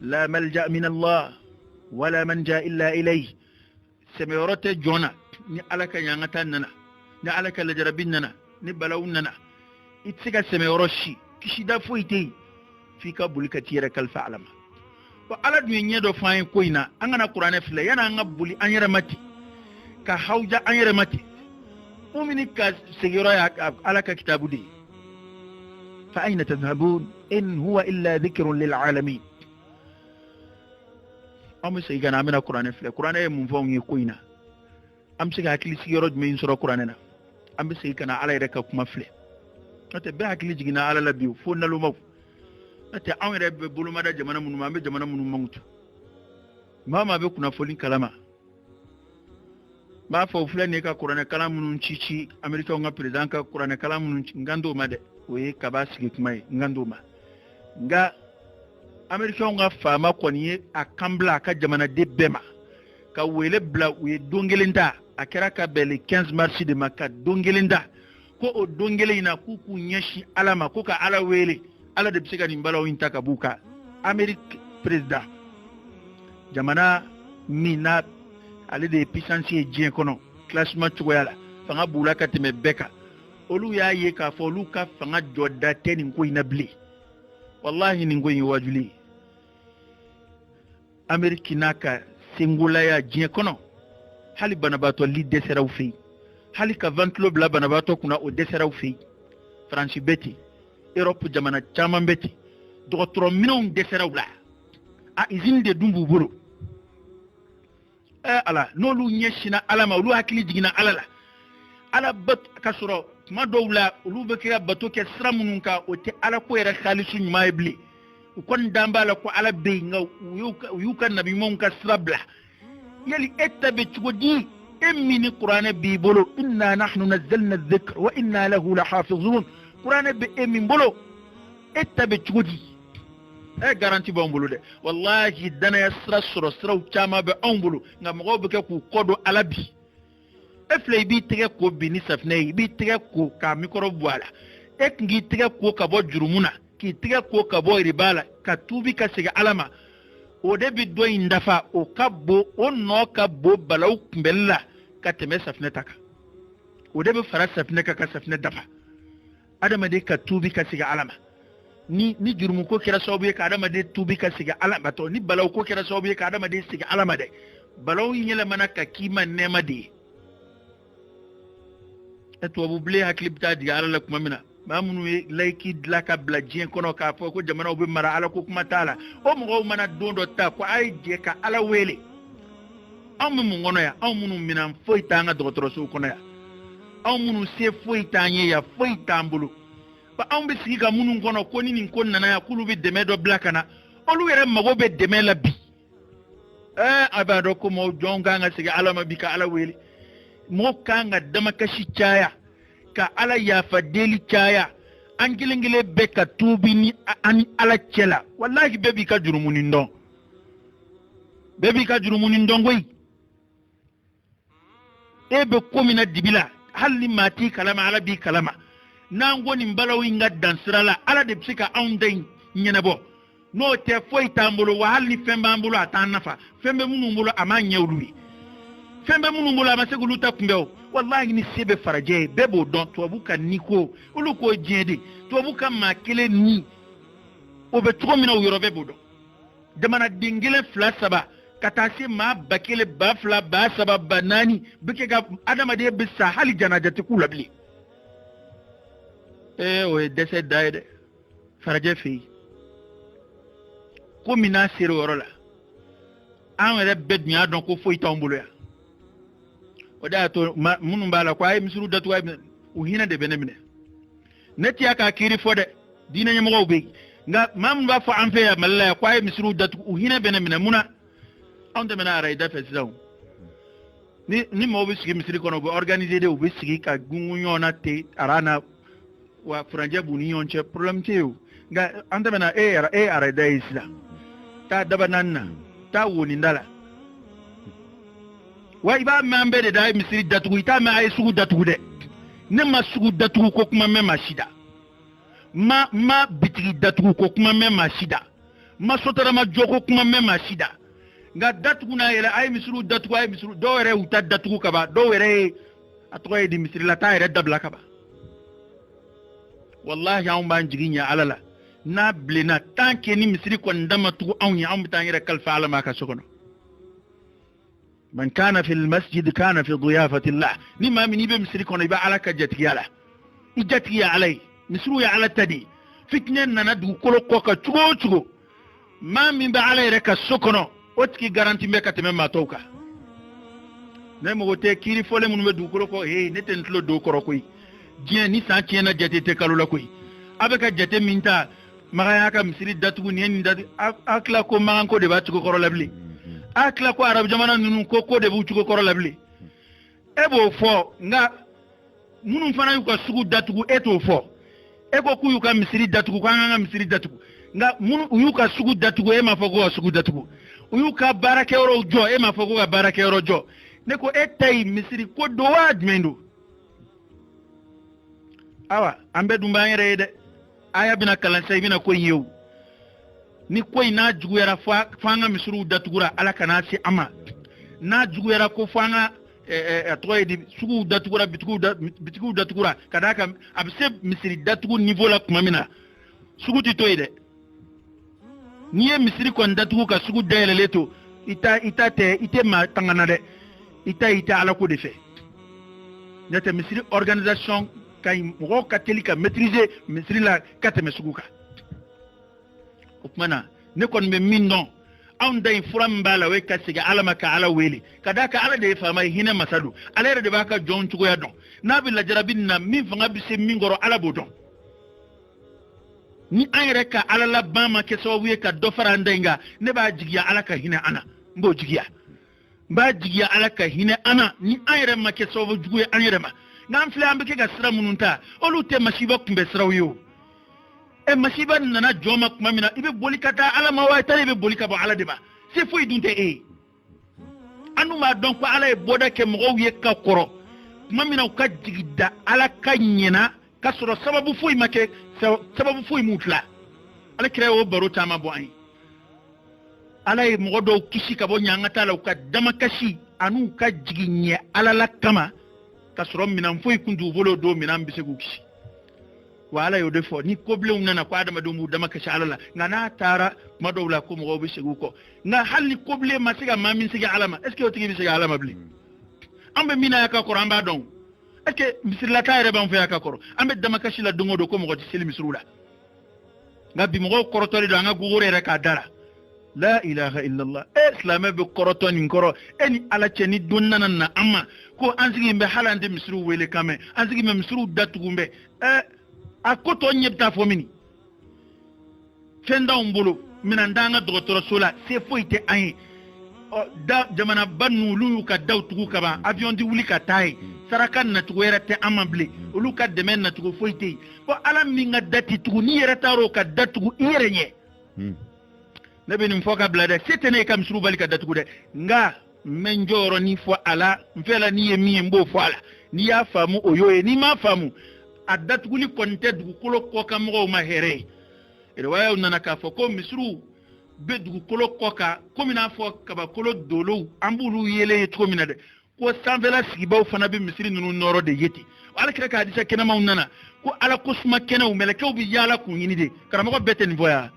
la malja min Allah wala manja illa ilayhi semeyorote jona ni alaka nyangata nana ni alaka lajarabin nana ni balawun nana itsiga semeyoroshi kishida foite fika bulika tiyara kalfa alama wa ala dunya do fayin koina angana qur'ane fle yana ngabuli anyara mati ka hawja anyara mati mu'mini ka segiro ya alaka kitabu di fa ayna tadhhabun in huwa illa dhikrun lil alamin am segana amina qur'ane fle qur'ane mun fongi koina am sega hakili sigiro min sura qur'ane na am segana ala reka kuma fle ate be hakili jigina ala labiu fo nalu maw ate awre be buluma da jamana munu mambe jamana munu mangutu mama be kuna folin kalama ba fo fle ne ka qur'ane kalamu nun cici amerika nga president ka qur'ane kalamu nun ngando ma de we ka ba sigi kuma ngando ma nga amerika nga fama koniye akambla ka jamana de bema ka wele bla we dongelinda akera ka bele 15 mars de maka dongelinda ko o dongelina kuku nyeshi alama ko ka ala wele ala de bisika nimbala winta ka buka amerika president jamana mina ale de puissance jien kono classement tugoyala fanga bula ka teme beka olu ya ye ka fo lu ka fanga jodda teni ko inabli wallahi ni ngoyi wajuli amerikina ka singula ya jien kono hali banabato li desera ufi hali ka ventlo bla banabato kuna o desera ufi France beti Europe jamana chama beti dokotro minon desera bla a izin de dumbu buru ala nolu nyeshina alama ulu hakili jigina alala ala bat kasoro ma dowla ulu bekira bato ke sramunun ka o te ala ko era khalisu maibli kon dambala ko ala be nga yuka nabi mon ka srabla yali ettabe chugodi emini qur'ana bi bolo inna nahnu nazzalna adh-dhikra wa inna lahu lahafizun qur'ana be emin bolo ettabe chugodi garanti ba mbulu de wallahi dana yasra sura chama be ombulu nga mo be ku kodo alabi efle bi tege ko bini safne bi tege ko ka mikoro bwala ek ngi tege ko ka bo jurumuna ki tege ko ka bo ribala ka tubi ka siga alama o de bi do indafa o kabbo o no kabbo balaw kumbella ka teme safne taka o de bi fara safne ka safne dafa adama de ka tubi ka siga alama ni jurumu ko kira sababu ka adama de tubi ka siga alama to ni balaw ko kira sababu ka adama de siga alama de balaw yele mana ka kima nema de eto abuble haklibta di ala kuma mina mamunu laiki dlaka blajien kono ka fo ko jamana obi mara ala ko kuma tala o mo mana dondo ta ko ay je ka ala wele amu mu ngono ya amu mina foi tanga dokotoro so kono ya amu se foi tanye ya foi tambulu ba ambe siga munu ngono ko ni kon nana ya kulu be deme do blakana olu yere mago be deme la bi abado ko mo jonga nga siga ala mabika ala wele mo kanga dama kashi chaya ka ala yafa deli caya an kelengele be ka tubi ni an ala cela wallahi bebi ka jurumuni ndon goy ebe komina dibila halli mati kalama ala bi kalama nangoni mbalawi ngaddan sirala ala de psika aundain nyenabo no te foi tambulo wa halli femba ambulo atanafa fembe munumbulo amanyewluwi fembe munumbulo amasegulu takumbeo wallahi ni sebe faraje bebo don tobuka niko uluko jede tobuka makele ni obe tromina uyoro bebo don demana dingile flasaba katasi ma bakele bafla ba saba banani bike ga adama de bisa hali janajati kulabli o dese daide faraje fi ko mina sere worola an re bednya don ko foi tambulo ya oda to munum bala ko ay misuru datu ay o hina de benemine neti aka kiri fode dina nyamo be nga mam ba fa an fe ya malla ko ay misuru datu o hina benemine muna on de mena ara ida fesidaw ni mo be sigi misiri kono go organiser de o be sigi ka gungunyo na te arana wa franje buni yonche problem teo nga on de mena ara ida isla ta daba nanna ta woni ndala wa iba mambe de dai misiri datu ita ma ay sugu datu de ne ma sugu datu ko kuma me mashida ma bitigi datu ko kuma me mashida ma sotara ma joko kuma me mashida nga datu na yela ay misru datu ay misru do were uta datu kaba do were atoy di misri la tayre dabla kaba wallahi am ban jiginya alala na blena tanke ni misri ko ndama tu awni am tanyere kal faala ma ka sokono man kana fi almasjid kana fi diyafati allah ni ma min ibe misri ko iba alaka jatiyala ijatiya alay misru ya ala tadi fitnen nana du kolo ko ka chugo ma min ba alay reka sokono otki garanti me kateme matoka ne mo wote kiri fole mun me du ko neten tlo do ko koy dien ni sa tiena jete te kalula koy abeka jete minta magaya ka misiri datu ni en datu akla ko mango de batu ko labli akla ko arab jamana nunu ko de bu ko labli ebo fo nga munun fana yu ka sugu datu eto fo eko ku yu ka misiri datu ko nga misiri datu nga munu yu ka sugu datu e ma fo ko sugu datu uyu ka barake oro jo e ma fogo ka barake oro jo ne ko etay misiri ko do wad mendo awa ambe dumba ngere de aya bina kalan say bina ko yew ni koy na jugu yara fanga misuru datugura ala kana si ama na jugu yara ko fanga atoy di sugu datugura bitigu datugura kadaka abse misiri datugu niveau la kuma mina sugu ti toyde niye misiri kon datugu ka sugu dayele leto ite ma tangana de ita ala ko de fe nete misiri organisation kay mo katolika maîtriser misiri la kateme sugu ka okmana ne kon me mindon on day furam bala we kasiga alama ka ala weli kadaka ala de fama hina masadu ala de baka jon chugo ya don nabi la jarabin na min fanga bi se mingoro ala bodon ni ayre ka ala la bama ke so wiye ka do farandenga ne ba jigiya ala ka hina ana mbo jigiya ba jigiya ala ka hina ana ni ayre ma ke so jugo ayre ma ngam fle ambe ke ga sira mununta olu te mashiba kumbe sira wiyo e masiba nana joma kuma mina ibe bolikata ala ma wa tare ibe bolika ba ala deba se foi dunte anu ma don ko ala e boda ke mo wiye ka koro kuma mina ka jigida ala ka nyena ka soro sababu foi make sababu foi mutla ala kire o baro tama bo ai ala e mo do kishi ka bo nyanga tala ka dama kashi anu ka jiginye ala la kama ka soro mina foi kundu volo do mina mbise ku kishi wala yo defo ni koble unana ko adama do mu dama ka shalala ngana tara madowla ko mo be segu ko nga halni koble ma siga mamin siga alama est ce que o tigi siga alama bli ambe mina ya ka ko ramba don est ce que bisilla tayre ban fa ka ko ambe dama ka shila dungo do ko mo ti silmi surula nga bi mo ko rotori do nga gugure re ka dara la ilaha illa allah islam be korotoni ngoro eni ala cheni donnana na amma ko ansigi mbe halande misru wele kame ansigi me misru datugumbe akoto nyebta fomini fenda umbulu minandanga doktora sola se foite ayi da jamana banu lu ka dawtugu kaba avion di wuli ka tay saraka natugo yɛrɛ tɛ an ma bilen olu ka dɛmɛ natugo foyi tɛ yen fo ala min ka dati tugu n'i yɛrɛ taara o ka datugu i yɛrɛ ɲɛ ne bɛ nin fɔ ka bila dɛ se tɛ ne ye ka misiriw bali ka datugu dɛ nka n bɛ n jɔyɔrɔ ni fɔ a la n fɛ la n'i ye min ye n b'o fɔ a la n'i y'a faamu o y'o ye n'i m'a faamu a datuguli kɔni tɛ dugukolo kɔ kan mɔgɔw ma hɛrɛ ye riwayaw nana k'a fɔ ko misiriw bɛ dugukolo kɔ kan komi n'a fɔ kabakolo dolow an b'olu yelen ye cogo min na dɛ ko sanfɛla sigibaw fana bɛ misiri ninnu nɔrɔ de ye ten alakira ka hadisa kɛnɛmaw nana ko ala ko suma kɛnɛw mɛlɛkɛw bɛ yaala k'u ɲini de karamɔgɔ bɛɛ tɛ nin fɔ yan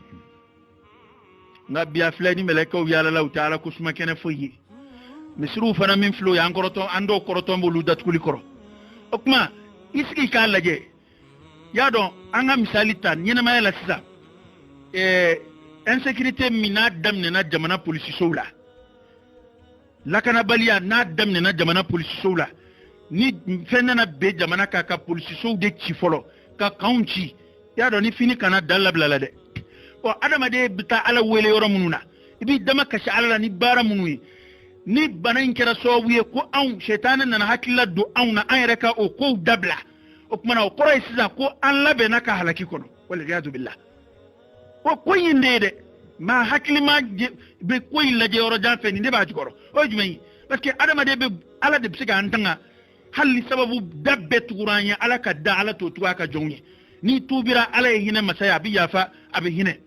nka bi a filɛ ni mɛlɛkɛw yaalala u tɛ ala ko suma kɛnɛ foyi ye misiriw fana min filɛ o ye an dɔw kɔrɔtɔn b'olu datuguli kɔrɔ o tuma i sigi k'a lajɛ y'a dɔn an ka misali ta ɲɛnamaya la sisan insécurité min n'a daminɛna jamana polisisow la lakanabaliya n'a daminɛna jamana polisisow la ni fɛn nana bɛn jamana kan ka polisisow de ci fɔlɔ ka kanw ci y'a dɔn ni fini kana da labila la dɛ adamaden bɛ taa ala wele yɔrɔ minnu na i b'i dama kasi ala la ni baara minnu ye ni bana in kɛra sababu ye ko anw sɛtanɛ nana hakilila don anw na an yɛrɛ ka o kow dabila o kumana o kɔrɔ ye sisan ko an labɛnna ka halaki kɔnɔ waliyadu billah o ko in de ye dɛ maa hakili ma bɛ ko in lajɛ yɔrɔ jan fɛ nin de b'a jukɔrɔ o ye jumɛn ye parce que adamaden bɛ ala de bɛ se k'an tanga hali ni sababu da bɛɛ tugura an ye ala ka da ala t'o tugu a ka jɔnw ye n'i tuubira ala ye hinɛ masa ye a bɛ yafa a bɛ hinɛ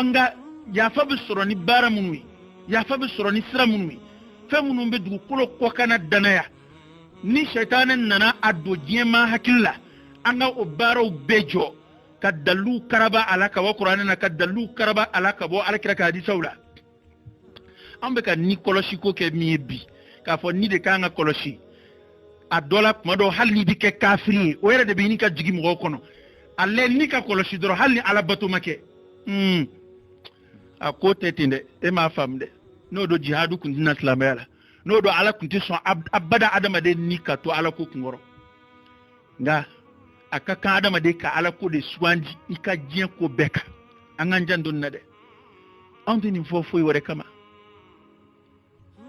nka yafa bɛ sɔrɔ ni baara minnu ye yafa bɛ sɔrɔ ni sira minnu ye fɛn minnu bɛ dugukolo kɔkanna danaya ni sɛtanɛ nana a don diɲɛ maa hakili la an ka o baaraw bɛɛ jɔ ka dalilu karaba ala ka bɔ kuranɛ na ka dalilu karaba ala ka bɔ alakira ka hadisaw la an bɛ ka ni kɔlɔsi ko kɛ min ye bi k'a fɔ ni de k'an ka kɔlɔsi a dɔ la tuma dɔ hali ni bɛ kɛ kafiri ye o yɛrɛ de bɛ ɲini ka jigin mɔgɔw kɔnɔ ale ni ka kɔlɔsi dɔrɔn hali ni ala bato ma kɛ a ko tɛ ten dɛ e m'a faamu dɛ n'o don jihadu kun tɛna silamɛya la n'o don ala kun tɛ sɔn abada adamaden ni ka to ala ko kunkɔrɔ nka a ka kan adamaden ka ala ko de sugandi i ka diɲɛ ko bɛɛ kan an k'an jan dɔɔni na dɛ anw tɛ nin fɔ foyi wɛrɛ kama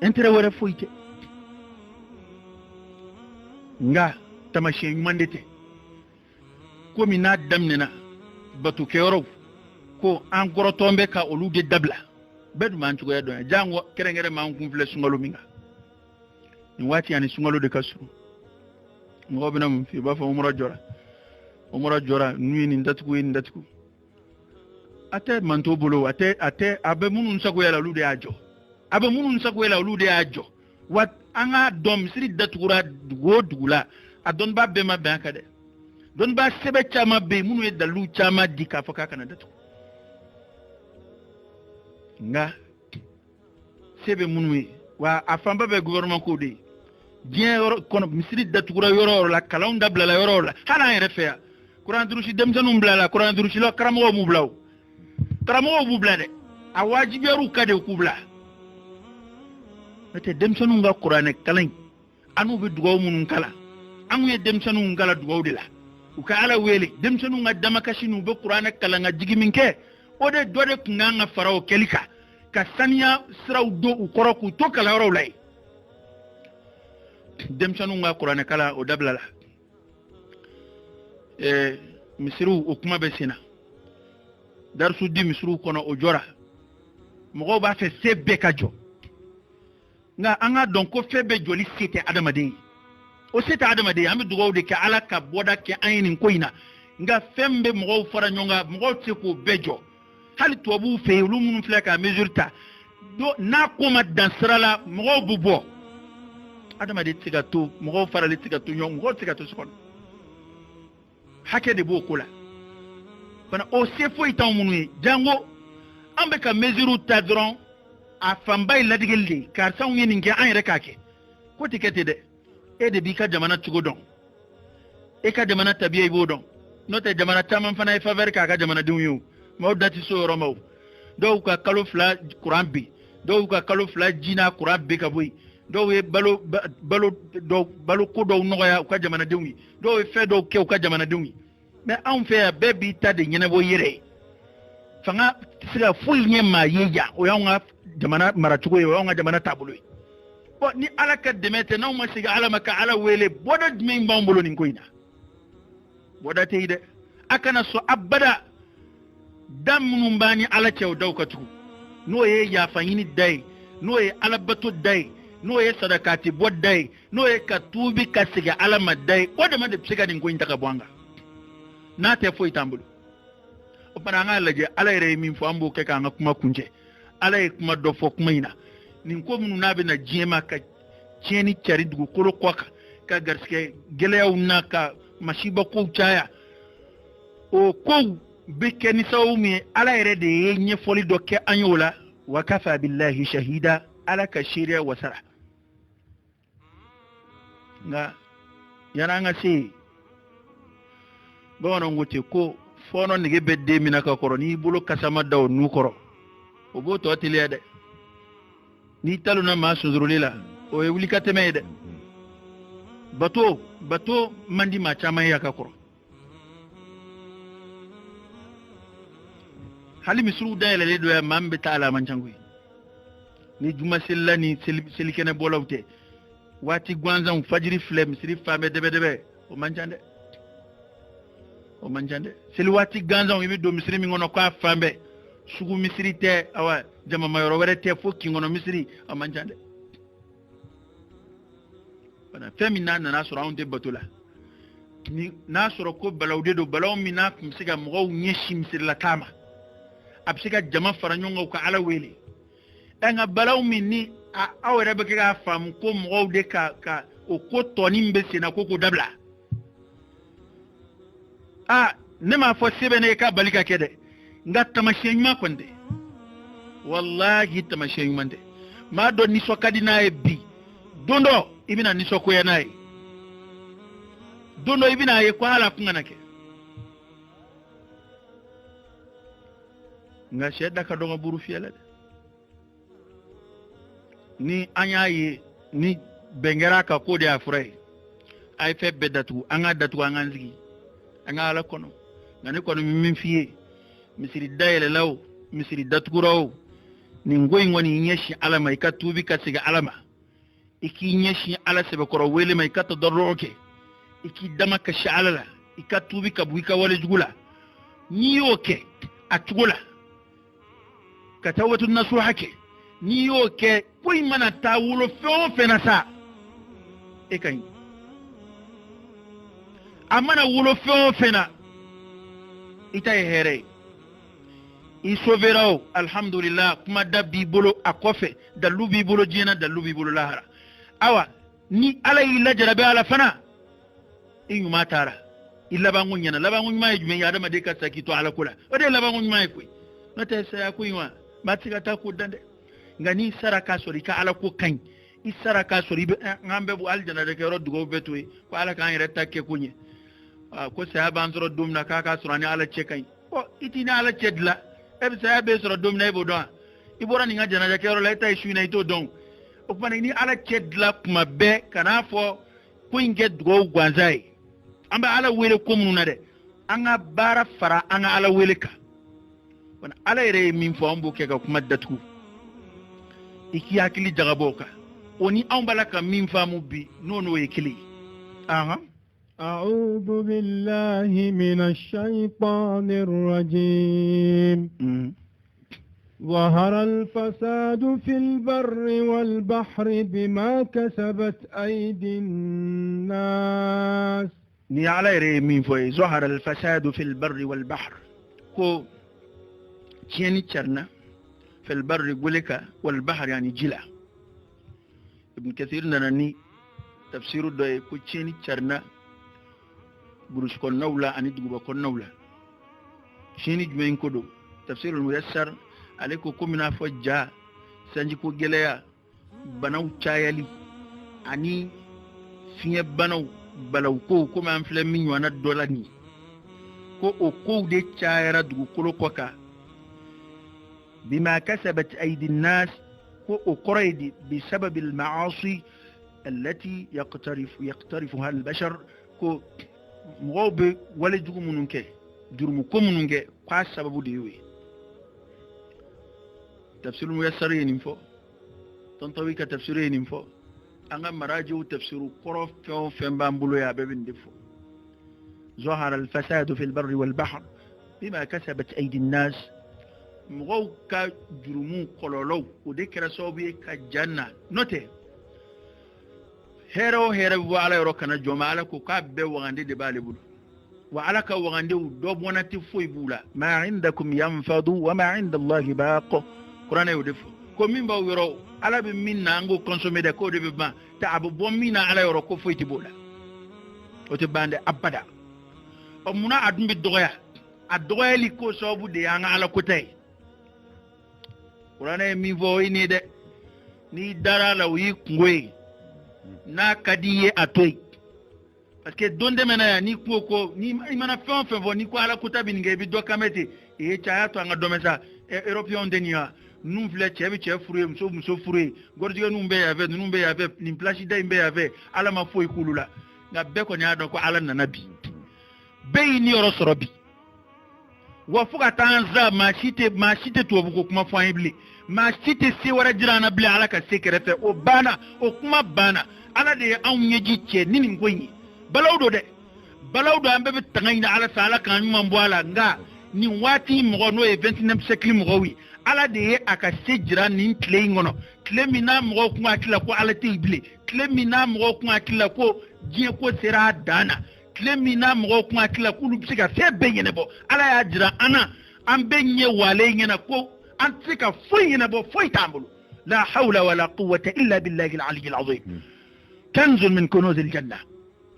intérêt wɛrɛ foyi tɛ nka tamasiyɛn ɲuman de tɛ komi n'a daminɛna batokɛyɔrɔw ko an kɔrɔtɔn bɛ ka olu de dabila bɛɛ dun b'an cogoya dɔn jango kɛrɛnkɛrɛnma an kun filɛ sunkalo min kan nin waati ani sunkalo de ka surun mɔgɔw bɛna mun f'i ye u b'a fɔ umura jɔra n'u ye nin datugu a tɛ manto bolo a bɛ minnu sagoya la olu de y'a jɔ wa an ka dɔn misiri datugura dugu o dugu la a dɔnnibaa bɛɛ ma bɛn a kan dɛ dɔnnibaa sɛbɛ caman bɛ yen minnu ye dalilu caman di k'a fɔ k'a kana datugu nka se bɛ minnu ye wa a fanba bɛ gouvernement ko de ye diɲɛ yɔrɔ kɔnɔ misiri datugura yɔrɔ o yɔrɔ la kalanw dabilala yɔrɔ o la hali an yɛrɛ fɛ yan kuran durusi denmisɛnninw bilala kuran durusila karamɔgɔw m'u bila o karamɔgɔw b'u bila dɛ a wajibiyar'u ka de u k'u bila n'o tɛ denmisɛnninw ka kuranɛ kalan an n'u bɛ dugawu minnu kalan an kun ye denmisɛnninw kalan dugawu de la u ka ala wele denmisɛnninw ka damakasi n'u bɛ kuranɛ kalan ka jigi min kɛ o de dɔ de tun kan ka fara o kɛli kan ka saniya siraw don u kɔrɔ k'u to kalanyɔrɔw la yen denmisɛnninw ka kuranɛ kalan o dabila la misiriw o kuma bɛ sen na darisu di misiriw kɔnɔ o jɔra mɔgɔw b'a fɛ se bɛɛ ka jɔ nka an ka dɔn ko fɛn bɛɛ jɔli se tɛ adamaden ye o se tɛ adamaden ye an bɛ dugawu de kɛ ala ka bɔda kɛ an ye nin ko in na nka fɛn bɛ mɔgɔw fara ɲɔgɔn kan mɔgɔw tɛ se k'o bɛɛ jɔ hali tubabuw fɛ yen olu minnu filɛ ka mesure ta n'a ko ma dan sira la mɔgɔw bɛ bɔ adamaden tɛ se ka to mɔgɔw farali tɛ se ka to ɲɔgɔn mɔgɔw tɛ se ka to so kɔnɔ hakɛ de b'o ko la fana o se foyi t'anw minnu ye jango an bɛ ka mesure ta dɔrɔn a fanba ye ladigɛli de ye karisa anw ye nin kɛ an yɛrɛ k'a kɛ ko tɛ kɛ ten dɛ e de b'i ka jamana cogo dɔn e ka jamana tabiya i b'o dɔn n'o tɛ jamana caman fana ye faveur k'a ka jamanadenw ye o maaw da tɛ se o yɔrɔ ma o dɔw ka kalo 2 kuran bin dɔw ka kalo 2 ji n'a kuran bin ka bɔ yen dɔw ye balo ko dɔw nɔgɔya u ka jamanadenw ye dɔw ye fɛn dɔw kɛ u ka jamanadenw ye mais anw fɛ yan bɛɛ b'i ta de ɲɛnabɔ i yɛrɛ ye fanga tɛ se ka foyi ɲɛ maa ye yan o y'anw ka jamana maracogo ye o y'anw ka jamana taabolo ye o ni ala ka demete naw ma siga ala maka ala wele boda min bambolo nin koyna boda teyde akana so abada damnum bani ala cew dawkatu no ye ya fayini day no ye ala bato day no ye sadakati bodday no ye katubi kasiga ala madday o de made siga din koyin taka bwanga na te fo itambulu o paranga laje ala re min fo ambo ke ka nga kuma kunje ala e kuma do fo kuma ina nin ko munu nabe na jema ka ceni cari dugu kolo kwaka ka garske geleyaw na ka mashiba ko chaya o ko be keni sawmi ala ere de yenye foli do ke anyola wa kafa billahi shahida ala ka shiriya wasara nga yana nga si bawana ngote ko fono nige bedde minaka koro ni bulo kasama daw nu koro o bo to atile de ni taluna ma sunzurulila o e wuli kateme de bato mandi ma chama yaka koro hali misru dayele le do ya mambe taala mancangui ni juma sillani silikene bolawte wati gwanzan fajiri flem siri fame debe o manjande sili wati ganzan yimi do misiri mi ngono kwa fambe sugu misiri te awa jama mayoro were te fo ki ngono misiri o manjande bana femina na sura on de batula ni na sura ko balawde do balaw mi na kumsiga mo nyeshi misiri la kama absiga jama faranyongo ko ala wele nga balaw mi ni awere be ka fam ko mo de ka o ko toni mbese na ko dabla ne ma fo sebe ne ka balika kede nga tamashen ma konde wallahi tamashen mande ma do ni so kadina e bi dondo ibina ni so ko yanai dondo ibina ye ko hala kunga nake nga shedda ka do buru fiela de ni anyaye ni bengera ka ko de afray ay fe bedatu anga datu anga nzigi anga ala kono ngani kono min fiye misiri dayele law misiri datuguraw ni ngoy ngoni nyeshi ala may ka tubi ka siga alama iki nyeshi ala sebe koro wele may ka to dorroke iki dama ka shalala ika tubi ka buika wale jugula ni yoke atugula ka tawatu nasu hake ni yoke koy mana tawulo fena sa e kay amana wulo fena ita here isoverao alhamdulillah kuma dabbi bolo akofe dalubi bolo jina dalubi bolo lahara awa ni ala illa jarabe ala fana in matara illa bangun yana labangun mai jume ya dama de ka saki to ala kula o de labangun mai ku nata sai ku yiwa matiga ta ku dande ngani saraka sori ka ala ko kan isaraka sori ngambe bu aljana de ke roddugo betwe ko ala kan retta ke kunye ko sahaba antoro dumna kaka surani ala chekai o itina ala chedla e sahabe sura dumna ibo don ibora ni ngajana ja kero la tay shuina ito don o fana ni ala chedla kuma be kana fo ko inge dugo gwanzai amba ala wele ko mununa de anga bara fara anga ala wele ka wana ala ere min fo ambo ke ga kuma datu iki akili jagaboka oni ambala ka min famu bi nono ekili aha أعوذ بالله من الشيطان الرجيم ظهر الفساد في البر والبحر بما كسبت أيدي الناس ni ala ere min foy ظهر الفساد في البر والبحر ko tieni charna في البر قولك والبحر يعني جلا ابن كثير ناني تفسير دوي ko tieni charna burush kon nawla ani duguba kon nawla shini jumen ko do tafsirul muyassar aliko kumina fajja sanji ko geleya banaw chayali ani fiye banaw balaw ko kuma am fle min wana dolani ko o ko de chayara dugu kolo koka bima kasabat aydi an-nas ko o qoraydi بسبب المعاصي التي يقترفها البشر ko موبي ولا جوجو منونكي جرمو كومونونكي قاس سببو ديوي تفسير الميسر ينفو تنطوي كتفسير ينفو anga marajiu tafsiru qorof fembambulo ya bebin defo ظهر الفساد في البر والبحر بما كسبت أيدي الناس مغوكا جرمو قلولو وذكر صوبي كجنة نوتي هيرو وعلى يروكنا جماعة كوكاب وغاندي دبالي بلو وعلى كوغاندي ودوب ونتي فوي بولا ما عندكم ينفض وما عند الله باق قرآن يودفو كومين باو يرو على بمنا انغو كونسومي دا كودي بما تعب بومينا على يروكو فوي تبولا وتباندي أبدا omuna adumbi doya li ko sobu de yanga ala kotay qur'ana mi voyi ni de ni dara la wi ngwe na kadiye atoy parce que donde mena ni ko ni mana fon vo ni ko ala kutabi nge bi do kamete e chaya to anga domesa européen denia nous vle chebi chefure muso fure gordiga numbe ya ve ni plashida imbe ya ve ala ma foy kulula na be ko nya do ko ala na nabi bayni rosrobi wa fuka tanza mashite to buko kuma fayibli mashite se wara jirana bli alaka sekrete o bana o kuma bana ala de an nyeji che nini ngoyi balawdo ambe be tangayna ala sala kan mambo ala nga ni wati mo no e 29e siècle mo wi ala de aka sejira ni tle ngono tle mina mo kuma kila ko ala te ibli tle mina mo kuma kila ko je ko sera dana klemina mo ko akila kulu bisika fe benyene bo ala ya jira ana an benye wale nyena ko an tika foyina bo foy tambulu la hawla wala quwwata illa billahi al-ali al-azim kanzun min kunuz al-janna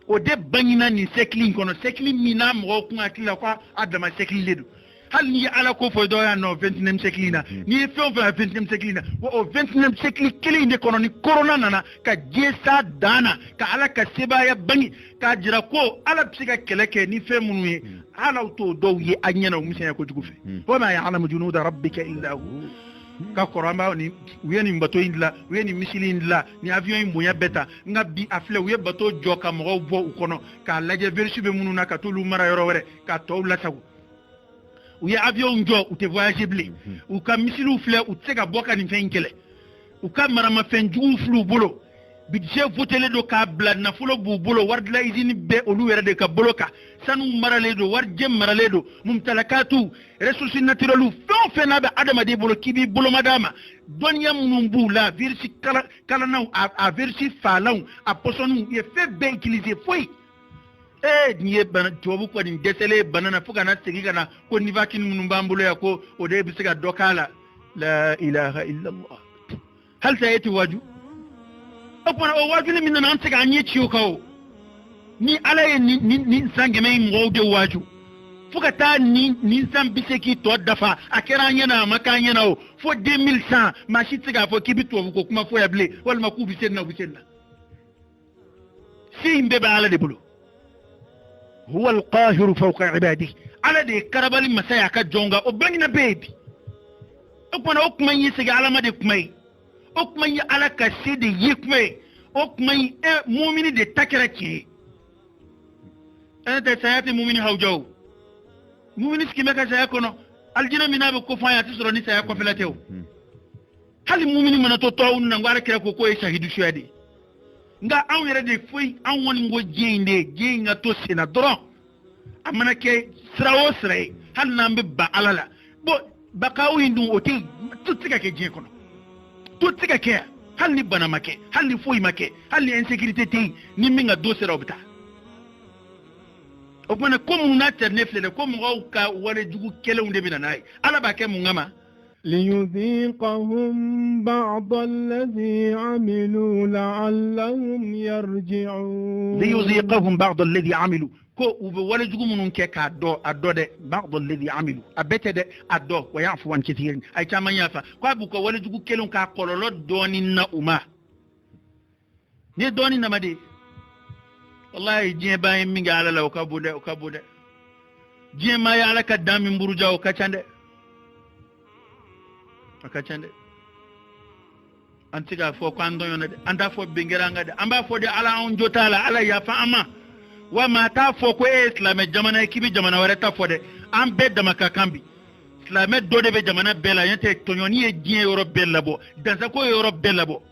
o de banyina ni sekli kono sekli mina mo ko akila ko adama sekli ledu hal ni ala ko fo do ya no 29e siècle na ni fe 29e siècle na o 29e siècle kili ne kono ni corona nana ka jesa dana ka ala ka seba ya bangi ka jira ko ala psika keleke ni fe munwe ala to do yi anyana umisa ko jugu fe wa ma ya'lamu junuda rabbika illa hu ka koramba ni weni mbato indla weni misili indla ni avion imbonya beta ngabi afle we bato joka mo bo ukono ka laje versi be mununa ka tulu mara yoro wore ka to la tagu ou ya avion njo ou te voyager blé ou ka misilu fleur ou tseka boka ni fenkele ou ka marama fenju flu bolo budget votele do ka blad na fulo bu bolo wardla izini be olu wera de ka boloka sanu marale do warje marale do mumtalakatu ressources naturelles fon na be adama de bolo kibi bolo madama donya munumbu la virsi kala na a virsi falau a posonu ye fait bien utiliser foi niye bana tobu ko ni desele banana fuka na tegi kana ko ni vakin munumbanbulo ya ko o de bisika dokala la ilaha illa allah hal sayati waju opona o waju ni minna nan tega anyi ciyo kawo ni alaye ni sange mai ngode waju fuka ta ni san biseki to dafa akera nyana makanya na o fo 2100 mashi tega fo kibi tobu ko kuma fo ya ble wal makubi senna si mbeba ala de bulo هو القاهر فوق عباده على دي كربل مسايا كجونغا وبنينا بيبي اوكمنا اوكمن يسغي على ما دي كمي اوكمن على كسيدي يكمي اوكمن مؤمن دي تكركي انت سياتي مؤمن هوجو مؤمن سكي مكا سيكونو الجنة منا بكفايا تسرو ني سيكو فلاتيو هل مؤمن من تو نغوار كركو كو شهيد شوادي nga an yɛrɛ de foyi an wani ngo jeng nga to sena dɔrɔn a mana kɛ sira o sira ye hali n'an bɛ ba ala la bon bakaw in dun o tɛ to tɛ ka kɛ diɲɛ kɔnɔ to tɛ ka kɛ hali ni bana ma kɛ hali ni foyi ma kɛ hali ni insécurité tɛ yen ni min ka do sera o bɛ taa o kumana ko mun n'a tɛ ne filɛ dɛ ko mɔgɔw ka wale jugu kɛlenw de bɛ na n'a ye ala b'a kɛ mun kama ليذيقهم بعض الذي عملوا لعلهم يرجعون ليذيقهم بعض الذي عملوا كو ولا جومون كيك ادو ده بعض الذي عملوا ابته ده ادو ويعفو عن كثير اي كما يافا كو ابو ولا جوجو كيلون كا قولو دوني نوما ني دوني نمدي والله جي باي ميغا على لو كابوده جي ما يالا كدام مبروجاو كاتande akachande antiga fo kwando yone de anda fo bingiranga de amba fo de ala on jotala ala ya fa ama wa mata fo ko islam jamana kibi jamana wala ta fo de am be de makakambi islam do de be jamana bela yente tonyoni e dien euro bella bo danza ko euro bella bo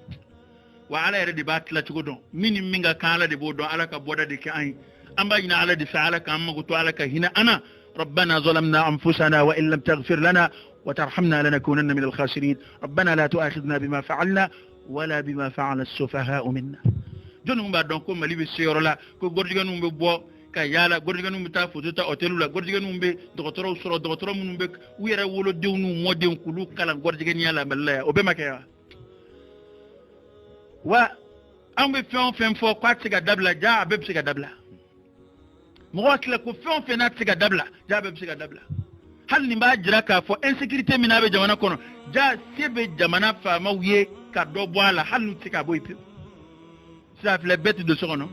wa ala yɛrɛ de b'a tila cogo dɔn min min ka kan ala de b'o dɔn ala ka bɔda de kɛ an ye an b'a ɲini ala de fɛ ala k'an mago to ala ka hinɛ an na ربنا ظلمنا أنفسنا وإن لم تغفر لنا وترحمنا لنكونن من الخاسرين ربنا لا تؤاخذنا بما فعلنا ولا بما فعل السفهاء منا جنهم بعد دونكو مالي بسيور لا كو غورجانو مبو ka yala gordiganu mita foto ta hotelu la gordiganu mbe dokotoro soro dokotoro mun be wira wolo dewnu modem kulu kala gordigani yala balla o be makaya wa ambe fon fo kwati ga dabla ja abe psiga dabla mo wakila ko fon na psiga dabla ja abe psiga dabla hal ni ba jira ka fo insécurité mina be jamana kono ja sebe jamana fa ma wiye ka do boala hal nu tika boy pe ça fait bête de sono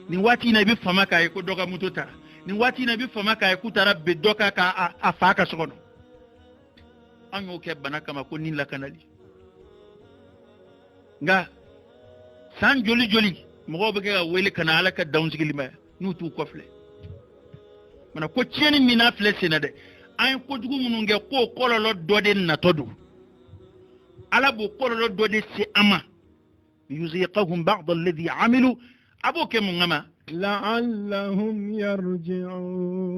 ni wati na bi fama ka ko doka mutota ni wati na bi fama ka ko tara be doka ka afaka sono an yo ke bana kama ko nin la kanali nga san joli mo be ga wele kana ala ka down sigili ma nu tu ko fle mana ko tieni mina fle senade an ko dugu munu nge ko kololo dode na todu ala bo kololo dode si ama yuziqahum ba'd alladhi amilu aboke mun ngama la'allahum yarji'un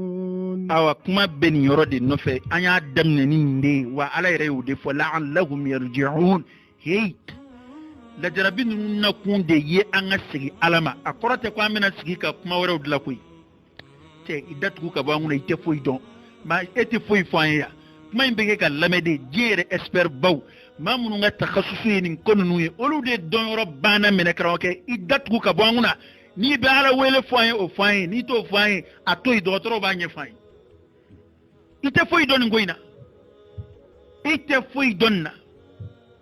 awa kuma ben yorode no fe anya damne ni nde wa ala rewde fo la'allahum yarji'un hey la jarabin na kunde ye anga sigi alama akorate ko amena sigi ka kuma wore udla koy te idatu ka ba nguna ite foy don ma ete foy fanya kuma imbege ka lamede jere expert baw ma munu nga takhassusu ni kono nuye olude don yoro bana mena krawke idatu ka ba nguna ni be ala wele fanya o fanya ni to fanya atoy docteur ba nye fanya ite foy don ngoina ite foy donna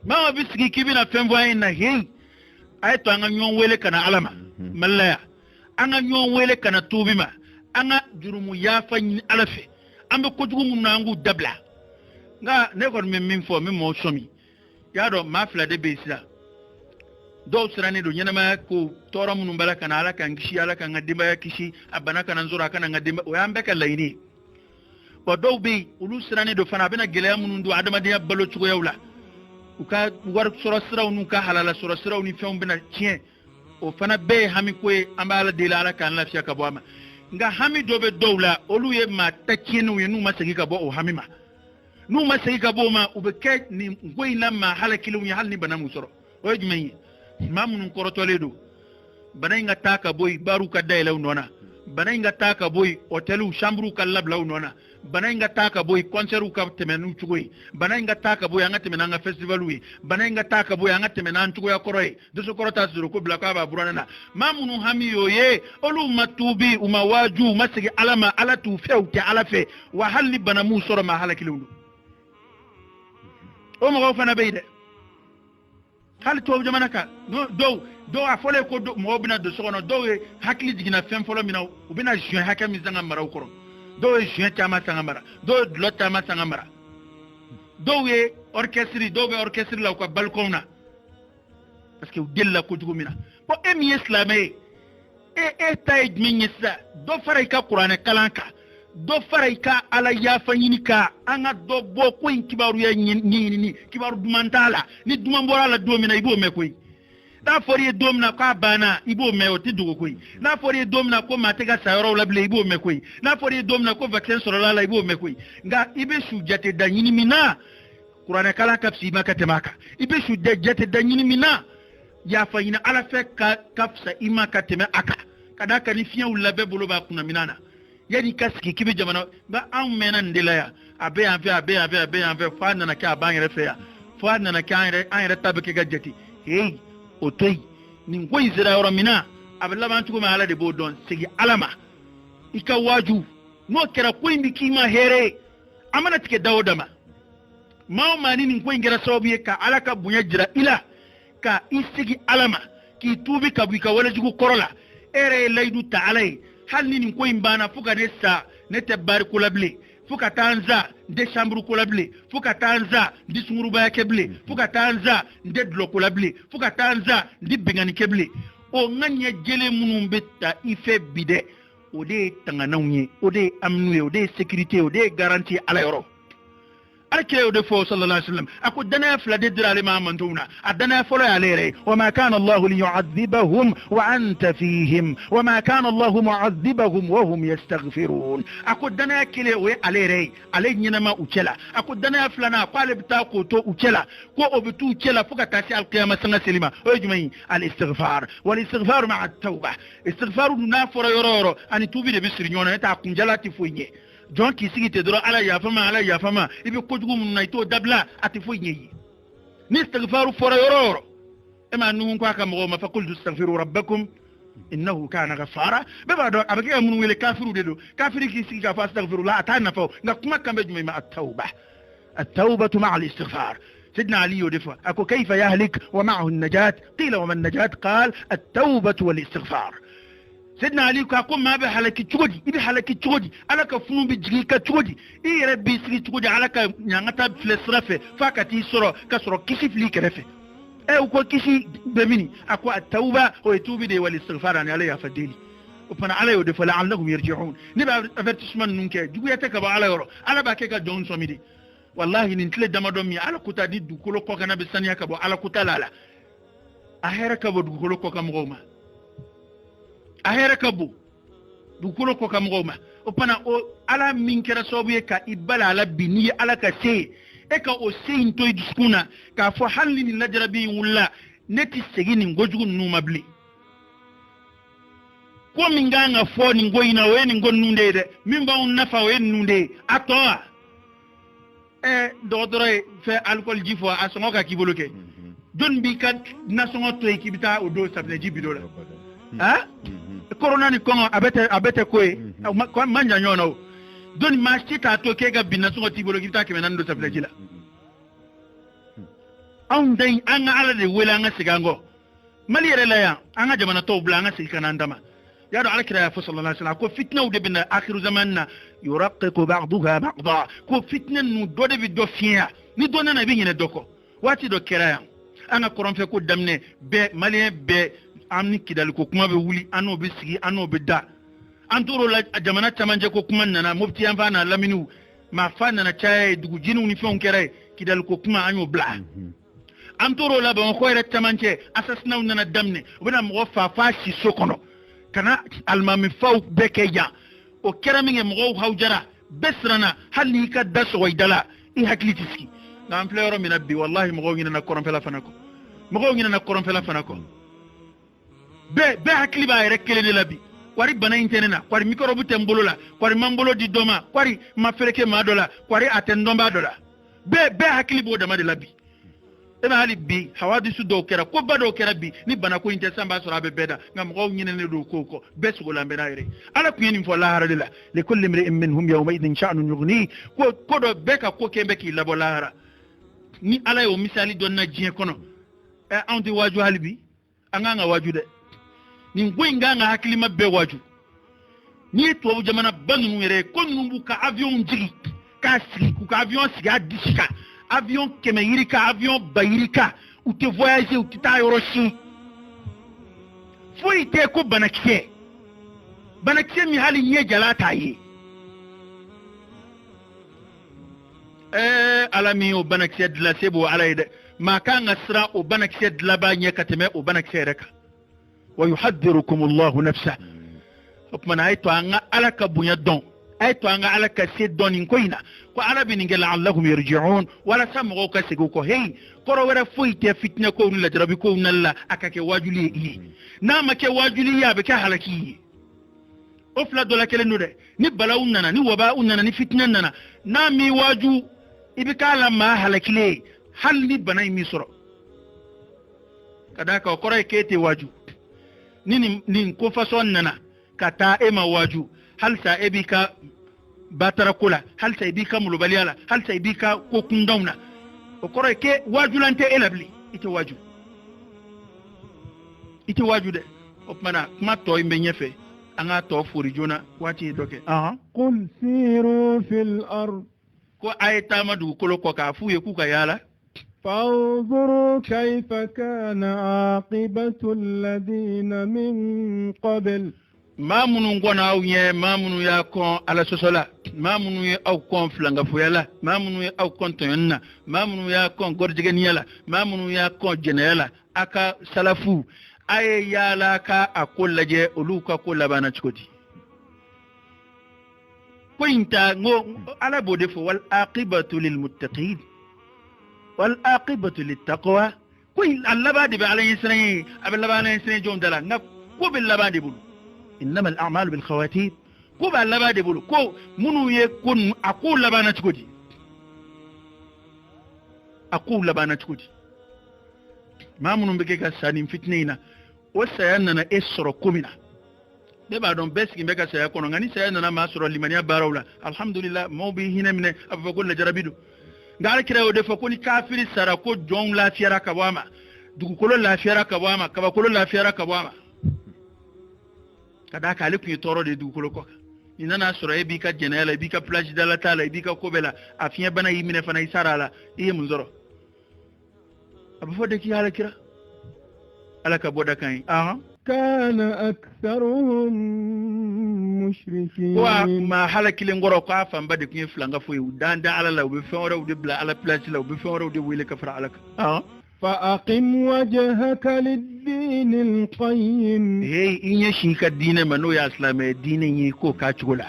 ma bisiki kibina femvoye na hey ay to anga nyon wele kana alama mallaya anga nyon wele kana tubima anga jurumu yafa ni alafe ambe ko jugumu nangu dabla nga ne ko min fo min mo somi ya do ma fla de besila do srani do nyana ma ko tora munu bala kana ala kan gishi ala kan ngadimba ya kishi abana kana nzura kana ngadimba o yambe ka layni ko do be ulu srani do fana bena gele munu do adama de balo chugo yawla uka war soro siraw nu ka halala soro siraw ni fewm bena tien o fana be hami koy ambala de la kan lafiya ka bo ama nga hami dobe dowla olu ye ma takinu ye nu masagi ka bo o hami ma nu masagi ka bo ma ube ke ni ngoy na ma halakilu ni halni bana musoro o jmeyi mamun ko rotoledo bana nga taka boy baru ka daylaw nona bana nga taka boy hotelu chambre ka lablaw nona bana nga taka boy concert ka temenu chugoy bana nga taka boy anga temena nga festival wi bana nga taka boy anga temena chugo ya koroy de so korota zuro ko blaka ba burana mamunu hami yoye olu matubi umawaju masigi alama ala tu fewte ala fe wa halli bana mu soro ma halakilundu o mo fana beyde hal to jamana ka no do a fole ko mo bina de sono do hakli digina fem folo mina ubina juin hakami zanga maraw koro do juin tama sanga mara do lotama sanga mara do we orchestre do be orchestre la ko balcon na parce que della ko jugumina po emi islamé e tay minyisa do faray ka qur'ane kalanka do faray ka ala ya fanyini ka anga do bo ko kibaru ya ni kibaru dumantala ni dumambora la domina ibo me koy na fori domna ka bana ibo me o tidugo koy na fori domna ko matega sayoro la ble ibo me koy na fori domna ko vaccin soro la ibo me koy nga ibe sujate da nyini mina qur'ane kala kapsi maka temaka ibe sujate da nyini mina ya fanyina ala fe ka kapsa imaka teme aka kadaka ni fiya ulabe bolo ba kuna minana yani kaski kibe jamana ba an mena ndilaya abe an fe fa nana ka ban yere fe ya fa nana ka an yere tabake gajeti hey otoy ni ngoy zira yoro mina aballa ban tugo ma ala de bodon sigi alama ika waju no kera ko indi kima here amana tike dawdama maw mani ni ngoy ngera sobiye ka alaka bunya jira ila ka isigi alama ki tubi ka buika wala jugo korola ere laydu ta'alay hal ni ko imbana fuka nessa nete bar kulable fuka tanza de chambre kulable fuka tanza di sunguruba ya keble fuka tanza de dlo kulable fuka tanza di bingani keble o nganya jele munum betta ife bide o de tanganawnye o de amnuye o de sécurité o de garantie ala yoro alkire de fo sallallahu alaihi wasallam ako dana fla de dira le ma mantuna adana folo ya lere wa ma kana Allah liyu'adhibahum wa anta fihim wa ma kana Allah mu'adhibahum wa hum yastaghfirun ako dana kile we alere ale nyina ma uchela ako dana fla na pale bita ko to uchela ko obitu uchela fuka tasi alqiyama sanga selima o jumai al-istighfar wal istighfar ma'a at-tauba istighfar na foro yororo ani tubi de bisri nyona ta kunjalati foye donc ici te doro ala yafama ibe kojugu mun naito dabla ati foye yi ni istighfar foro yororo ema nun ko aka mo ma faqul astaghfiru rabbakum innahu kana ghaffara baba do abake mun wele kafiru de do kafiri ki sigi ka fa astaghfirullah atana fa nga kuma kambe jumai ma at-tauba التوبة مع الاستغفار سيدنا علي يدفع أكو كيف يهلك ومعه النجاة قيل وما النجاة قال التوبة والاستغفار سيدنا علي كاكم ما بحلك تشودي إبي حلك تشودي على كفنون بجيكا تشودي إيه ربي سري تشودي على كنيانتا فلسرفة فاكتي سرو كسرو كيسي فليك رفة إيه وكو كيسي بميني أكو التوبة ويتوبي دي والاستغفار يعني عليها فديلي وفنا على يدفع لعلهم يرجعون نبقى أفتشمان نونكي جوية تكبا على يورو على باكيكا جون سوميدي wallahi nin tile dama mi ala kuta di dukolo ko kana be saniya ka bo ala kuta lala ahera ka bo dukolo ko kam goma ahera ka bo dukolo ko kam goma opana o ala min kera sobuye ka ibala ala bini ala ka se e ka o se into diskuna ka fo halli ni lajrabi wulla neti segini ngojugu numa bli ko min ganga fo ni ngoyina we ni ngonnunde de min ba un nafa we nunde atoa docteur fait alcool jifo a songo ka kiboloke don bi kan na songo to ekibita o do sabne jibido la ha corona ni kongo abete koe manja nyono don ma chita to ke ga binna songo tiboloke ta ke nan do sabne jila on dai an ala de wela nga sigango mali yere la ya an jamana to bla nga sikana ndama يا رب على كده يا صلى الله عليه وسلم كو فتنه ودبنا اخر زماننا يرقق بعضها بعضا كو فتنه ندود بدو فيا ni donna na bi nyene doko wati do kera ana koron fe ko damne be malien be amni kidal ko kuma be wuli ano be sigi ano be da antoro la jamana tamanje ko kuma nana mufti an fa na laminu ma fa na chaye dugu jinu ni fon kera kidal ko kuma anyo bla antoro la ba ko re tamanje asasna nana damne bana mo fa shi sokono kana almami faw bekeya o keraminge mo hawjara besrana halli ka daso waydala i haklitiski ngam flero min abbi wallahi mo ngina na koron fela fanako mo ngina na koron fela fanako be hakli ba rekele ne labi kwari bana intenena kwari mikoro butembolo la kwari mambolo di doma kwari mafereke madola kwari atendomba dola be hakli bo dama de labi ema hali bi hawadisu do kera ko bado kera bi ni bana ko inte samba sura be beda ngam ko nyine ne do koko besu la mbena ire ala ko yeni fo la harala li kulli imri'in minhum yawma idhin sha'nun yughni ko do beka ko kembe ki labo la hara ni ala yo misali don na jien kono e andi waju halbi anganga waju de ni ngwenga nga hakili mabbe waju ni to jamana banu ire ko numbu ka avion jigi ka sigi ku ka avion siga disika avion kemeirika avion bayirika ou te voyager ou ta yoroshi fo ite ko banakse mi hali nye jalata yi alami o banakse de la sebo alaide ma kan asra o banakse de la ba nye kateme o banakse reka wa yuhaddirukum Allah nafsa hukman ayto anga alaka bunya don ayto anga alaka se donin koina ko arabi ni ngela allahum yarji'un wala samu ko sego ko hey koro wara foite fitna ko la jarabi ko nalla akake wajuli yi na make wajuli ya be ka halaki ofla dola kele nude ni balawu nana ni waba nana ni fitna nana na mi waju ibikala ma halakile hal ni banay mi soro kada ka koro kete waju ni ko fason nana kata ema waju hal sa ebika batara kula hal sa ebika mulubaliala hal sa ebika ko kundawna o koro ke wajulante elabli ite waju de opmana kuma to imbe nyefe anga to furi jona wati doke qul siru fil ard ko ayta madu kolo ko ka fuye ku ka yala فانظروا كيف كان عاقبة الذين من قبل ما منو ngona awye ma munu ya ko ala sosola mamunu ye aw kon flanga foyala mamunu ye aw kon tonyonna mamunu ya kon gorjigeniala mamunu ya kon jenela aka salafu aye yala ka akollaje oluka ko labana chikoti ko inta ngo ala bode fo wal aqibatu lil muttaqin wal aqibatu lit taqwa ko allabadi bi alayhi salam aballaba alayhi salam jom dala ngak ko bil labadi bul innama al a'malu bil khawatim ko ba labadi bul ko munu ye kun akul labana chikoti akul labana chikoti mamunu mbeke ka sani fitnina o sayanna na esro kumina de ba don beski mbeka saya kono ngani sayanna na masro limania barawla alhamdulillah mo bi hinemne abako la jarabidu ngal kira o defa ko ni kafiri sara ko jon la fiara kabama dugu kolo la fiara kabama kaba kolo la fiara kabama kada ka liku toro de dugu kolo ko ina na sura e bi ka jenela e bi ka plage dala tala e bi ka kobela afia bana yimine fana isarala e munzoro abafo de ki hala kira alaka boda kan aha kana aktharuhum mushrikin wa ma halakile ngoro ko afam bade kun flanga fo danda ala law be fawra de bla ala place law be fawra de wile ka fara alaka aha fa aqim wajhaka lid-din al-qayyim hey inye shi ka dine mano ya islamé dine yi ko ka chugula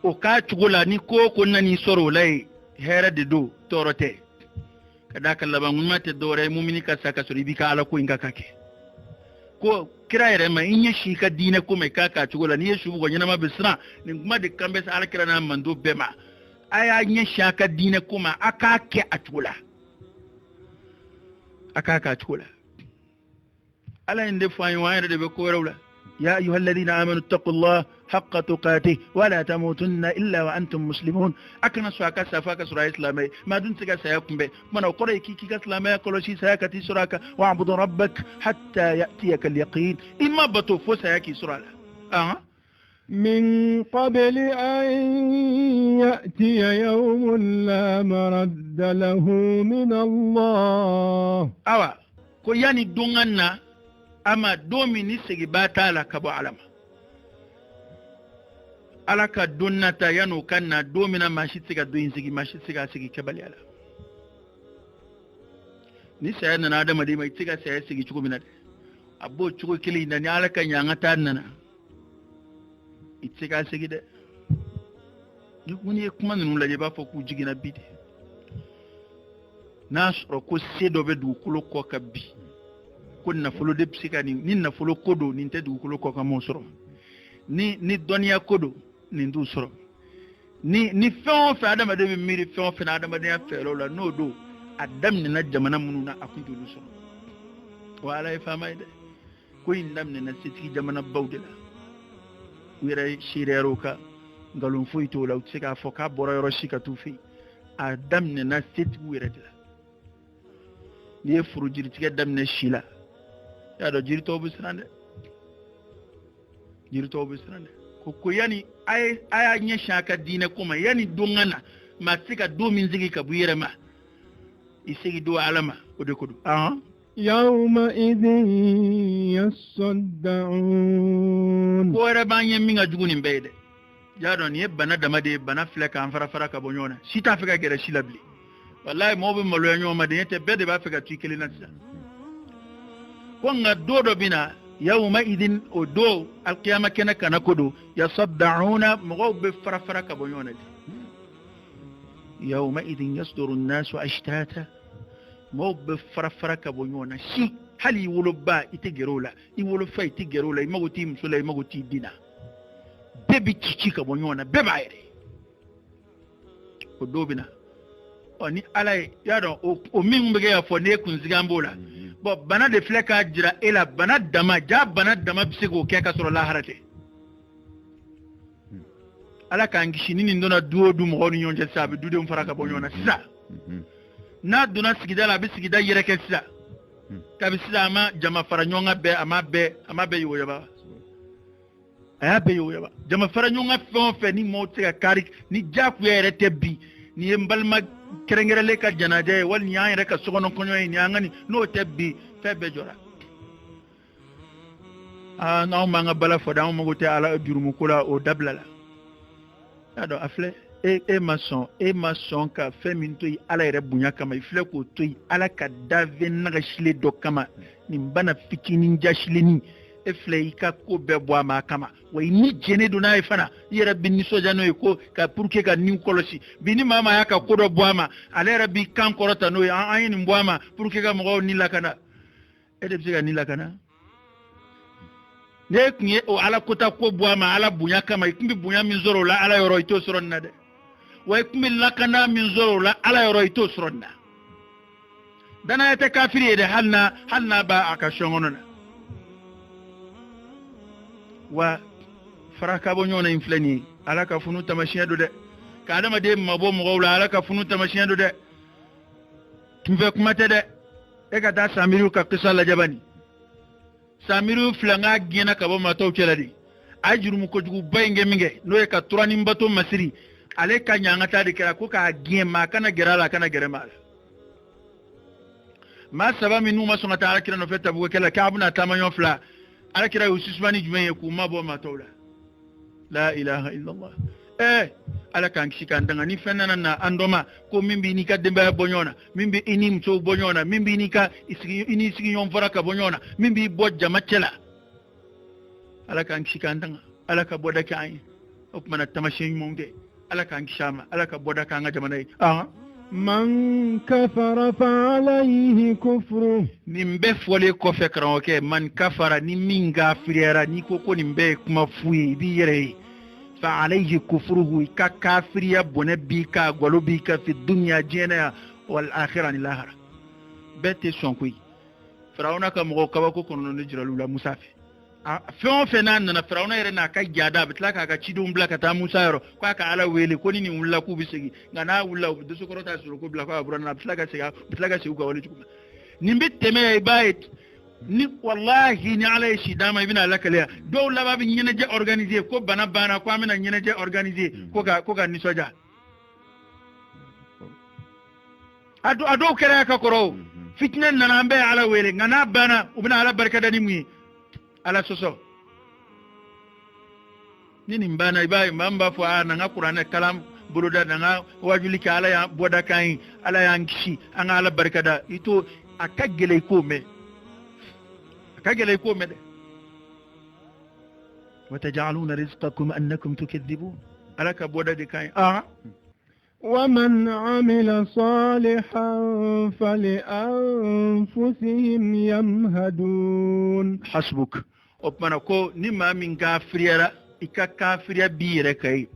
o ka chugula ni ko nani soro lay hera de do torote kada kallaba mun mate dore mumini ka saka sori bi ka ala ko inga kake ko kira yare ma inye shi ka dine ko mai kaka chugula ni yeshu go nyana ma bisra ni kuma de kambe sa ala kira na mando bema aya nye shaka dine ko ma aka ke a chugula aka ka chugula ala inde fayi wayre de be ko rawla يا أيها الذين آمنوا اتقوا الله حق تقاته ولا تموتن إلا وأنتم مسلمون أكنا سواك سافاك سورة إسلامي ما دونتك سيكون به من أقرأ كيكي إسلامي كلشي سيكتي سوراك واعبد ربك حتى يأتيك اليقين إما بطوفو سيكي سورة من قبل أن يأتي يوم لا مرد له من الله أوا كو يعني دونغنا ama domi ni sigi batala kabo alama alaka donnata yano kanna domina mashitiga doin sigi mashitiga sigi kebali ala ni sayana na adama de mai tiga say sigi chugo minade abbo chugo kili ndani alaka nyanga tanana itiga sigi de ni kuni kuma nunu laje ba fo ku jigina bide nasro ko sedo be du kulo ko kabbi ko nafolo de psika ni nafolo kodo ni te dugukolo ko ka monsoro ni donia kodo ni ndu soro ni fon fa adama de miri fon fa adama de afelo la no do adam ni na jamana mununa akudu lu soro wala fa mayde ko indam ni na siti jamana bawdela wira shirero ka ngalon foito la utsika foka boro yoro shika tufi adam ni na siti wira de ni furu jirtiga dam ne shila ya do jirto busrande ko yani ay nya shaka dine kuma yani dongana masika do min zigi ka buyere ma isigi do alama o de kodu yawma idhin yasaddaun ko re banye minga juguni mbede ya do ni bana dama de bana fleka an fara ka bonyona sita fika gere shilabli wallahi mo be malo nyoma de te bede ba fika tukeli na tsa konga dodo bina yawma idin o do alqiyama kena kana kodo yasaddauna mughab farafara ka bonyona yawma idin yasduru an-nasu ashtata mughab farafara ka bonyona shi hali wuluba itigerola I wulu fa itigerola imaguti musula imaguti dina bebi chichi ka bonyona beba ere o do bina oni alay yado o min mbege ya fo ne kunzigambola bo bana de fleka jira ela bana dama bisigo ke ka soro la harate ala kan gishini ni ndona duo du mo ni nyonje sabe du de mfaraka bonyona sa na duna sigida la bisigida yere ke sa ka bisida ama jama faranyonga be ama be yoyaba aya be yoyaba jama faranyonga fe ni mo te kari ni jaku yere tebi ni mbalma kerengere le ka janaje wal nyaa reka sogono konyo ni angani no tebbi febe jora na manga bala foda mo gote ala jurumu kula o dablala ado afle e maçon ka femin to ala yɛrɛ bonya kama ifle ko to ala ka dave naga shile do kama nin bana fitinin jashileni e filɛ i ka ko bɛɛ bɔ a ma kama wa ni jɛnɛ don n'a ye fana i yɛrɛ bɛ nisɔndiya n'o ye ko ka pour que ka nin kɔlɔsi bi ni maa y'a ka ko dɔ bɔ a ma ale yɛrɛ b'i kan kɔrɔta n'o ye an ye nin bɔ a ma pour que ka mɔgɔw ni lakana e de bɛ se ka ni lakana ne tun ye o ala kota ko bɔ a ma ala bonya kama i tun bɛ bonya min sɔrɔ o la ala yɔrɔ i t'o sɔrɔ nin na dɛ wa i tun bɛ lakana min sɔrɔ o la ala yɔrɔ i t'o sɔrɔ nin na danaya tɛ kafiri ye dɛ hali n'a b'a ka sɔn kɔnɔ na wa faraka bɔ ɲɔgɔn na in filɛ nin ye ala ka funu tamasiyɛn do dɛ ka adamaden mabɔ mɔgɔw la ala ka funu tamasiyɛn do dɛ kunfɛ kuma tɛ dɛ e ka taa samiriw ka kisa lajɛ bani samiriw fila n k'a gɛnna ka bɔ matɔw cɛla de a ye jurumu kojuguba in kɛ min kɛ n'o ye ka turanin bato masiri ale ka ɲangata de kɛra ko k'a gɛn maa kana gɛrɛ a la a kana gɛrɛ maa la maa saba min n'u ma sɔn ka taa alakira nɔfɛ tabugukɛla k'a bɛna taama ɲɔgɔn fila alakira y'u susumani jumɛn ye k'u mabɔ matɔw la la ilaha illallah ala k'an kisi k'an tanga ni fɛn nana na an dɔ ma ko min b'i n'i ka denbaya bɔ ɲɔgɔn na min bɛ i ni musow bɔ ɲɔgɔn na min b'i n'i sigiɲɔgɔn fara ka bɔ ɲɔgɔn na min b'i bɔ jama cɛ la ala k'an kisi k'an tanga ala ka bɔda kɛ an ye o tumana tamasiyɛn ɲumanw kɛ ala k'an kisi a ma ala ka bɔda k'an ka jamana ye من كفر فعليه كفره nin bɛɛ fɔlen kɔfɛ karamɔgɔkɛ man kafara ni min kafiriyara n'i ko ko nin bɛɛ ye kuma fu ye i b'i yɛrɛ ye fa alayhi kufruhu i ka kafiriya bɔnɛ b'i ka gwalo b'i ka fi dunya diɲɛ ya wal akhirah ni lahara bɛɛ tɛ sɔn koyi firawuna ka mɔgɔw kabako kɔnɔna ne jira la musa fɛ fɛn o fɛn n'a nana firawuna yɛrɛ n'a ka jada a bɛ tila k'a ka cidenw bila ka taa musa yɔrɔ k'a ka ala wele ko ni nin wulila k'u bɛ segin nka n'a wulila u bɛ dosokɔrɔ ta sɔrɔ ko bila k'a bɔra a bɛ tila ka segin u ka wale cogo nin bɛ tɛmɛ i b'a ye ni wallahi ni ala ye si d'a ma i bɛna ala kaleya dɔw laban bɛ ɲɛnajɛ organiser ko bana banna ko an bɛna ɲɛnajɛ organiser ko ka nisɔndiya a dɔw kɛra ka kɔrɔ fitinɛ nana an bɛɛ ye ala wele nka n'a banna u bɛna ala barikada ni mun ye ala sɔsɔ ni nin banna i b'a ye maa min b'a fɔ na n ka kuranɛ kalan boloda na n ka wajuli kɛ ala y'an bɔda kan ye ala y'an kisi an ka ala barikada i to a ka gɛlɛ i k'o mɛn dɛ وتجعلون رزقكم أنكم تكذبون ala ka bɔda de kan ye ومن عمل صالحا فلأنفسهم يمهدون حسبك o tumana ko ni maa min kafiriyara i ka kafiriya b'i yɛrɛ ka ye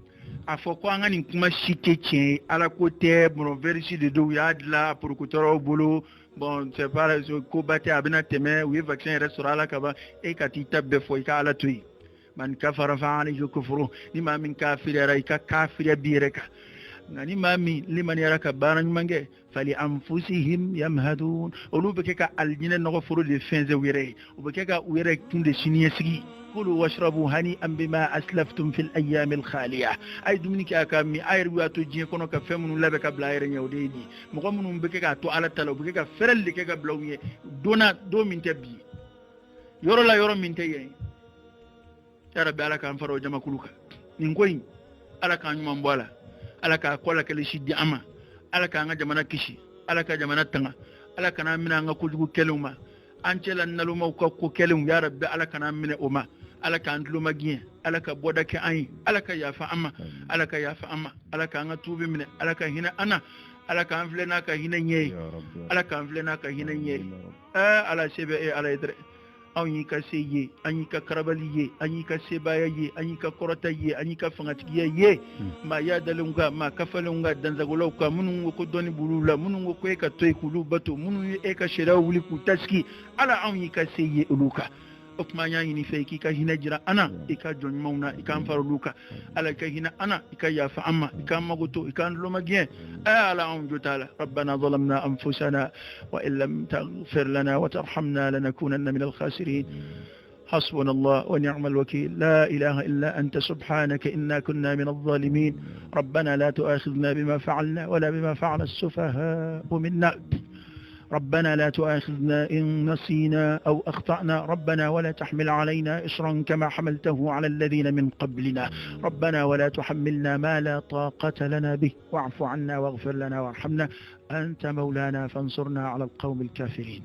a fɔ ko an ka nin kuma si tɛ tiɲɛ ye ala ko tɛ verisi de don u y'a dilan porokutɔrɔw bolo bon c'est pas ko ba tɛ a bɛna tɛmɛ u ye vaccin yɛrɛ sɔrɔ ala ka ban e ka t'i ta bɛɛ fɔ i ka ala to yen man kafara fa alayhi kufru ni maa min kafiriyara i ka kafiriya b'i yɛrɛ kan nka ni maa min limaniyara ka baara ɲuman kɛ fali anfusihim yamhadun olu bɛ kɛ ka alijinɛ nɔgɔforo de fɛnsɛ u yɛrɛ ye u bɛ kɛ ka u yɛrɛ tun de siniɲɛsigi kulu washrabu hani'an bima aslaftum fil ayyamil khaliya a ye dumuni kɛ a ka min a yɛrɛ b'a to diɲɛ kɔnɔ ka fɛn minnu labɛn ka bila a yɛrɛ ɲɛ o de ye nin mɔgɔ minnu bɛ kɛ k'a to ala ta la u bɛ kɛ ka fɛrɛli de kɛ ka bila u ɲɛ don min tɛ bi yɔrɔ la yɔrɔ min tɛ yen ya rabbi ala k'an fara o jamakulu kan nin ko in ala k'an ɲuman bɔ a la ala ka kɔla kɛlɛ si di an ma ala k'an ka jamana kisi ala ka jamana tanga ala kana minɛ an ka kojugu kɛlenw ma an cɛla nalomaw ka ko kɛlenw ya rabbi ala kana minɛ o ma ala k'an tuloma gɛn ala ka bɔda kɛ an ye ala ka yafa an ma ala ka yafa an ma ala k'an ka tuubi minɛ ala ka hinɛ an na ala k'an filɛ n'a ka hinɛ ɲɛ ye ala k'an filɛ n'a ka hinɛ ɲɛ ye ala se bɛ e ala ye dɛrɛ anw y'i ka se ye an y'i ka karabali ye an y'i ka sebaya ye an y'i ka kɔrɔta ye an y'i ka fangatigiya ye maa yadalenw kan maa kafalenw kan danzagolaw kan minnu ko ko dɔnni b'olu la minnu ko e ka to yen k'olu bato minnu ye e ka sariyaw wuli k'u tasigi ala anw y'i ka se ye olu kan o tuma an y'a ɲini fɛ i k'i ka hinɛ jira an na i ka jɔn ɲumanw na i k'an fara olu kan ala i ka hinɛ an na i ka yafa an ma i k'an mago to i k'an duloma gɛn ala anw jo t'a la rabbana zalamna anfusana wa in lam taghfir lana wa tarhamna lanakunanna min al-khasirin حسبنا الله ونعم الوكيل لا إله إلا أنت سبحانك إنا كنا من الظالمين ربنا لا تؤاخذنا بما فعلنا ولا بما فعل السفهاء منا ربنا لا تؤاخذنا إن نسينا أو أخطأنا ربنا ولا تحمل علينا إصرا كما حملته على الذين من قبلنا ربنا ولا تحملنا ما لا طاقة لنا به واعف عنا واغفر لنا وارحمنا أنت مولانا فانصرنا على القوم الكافرين.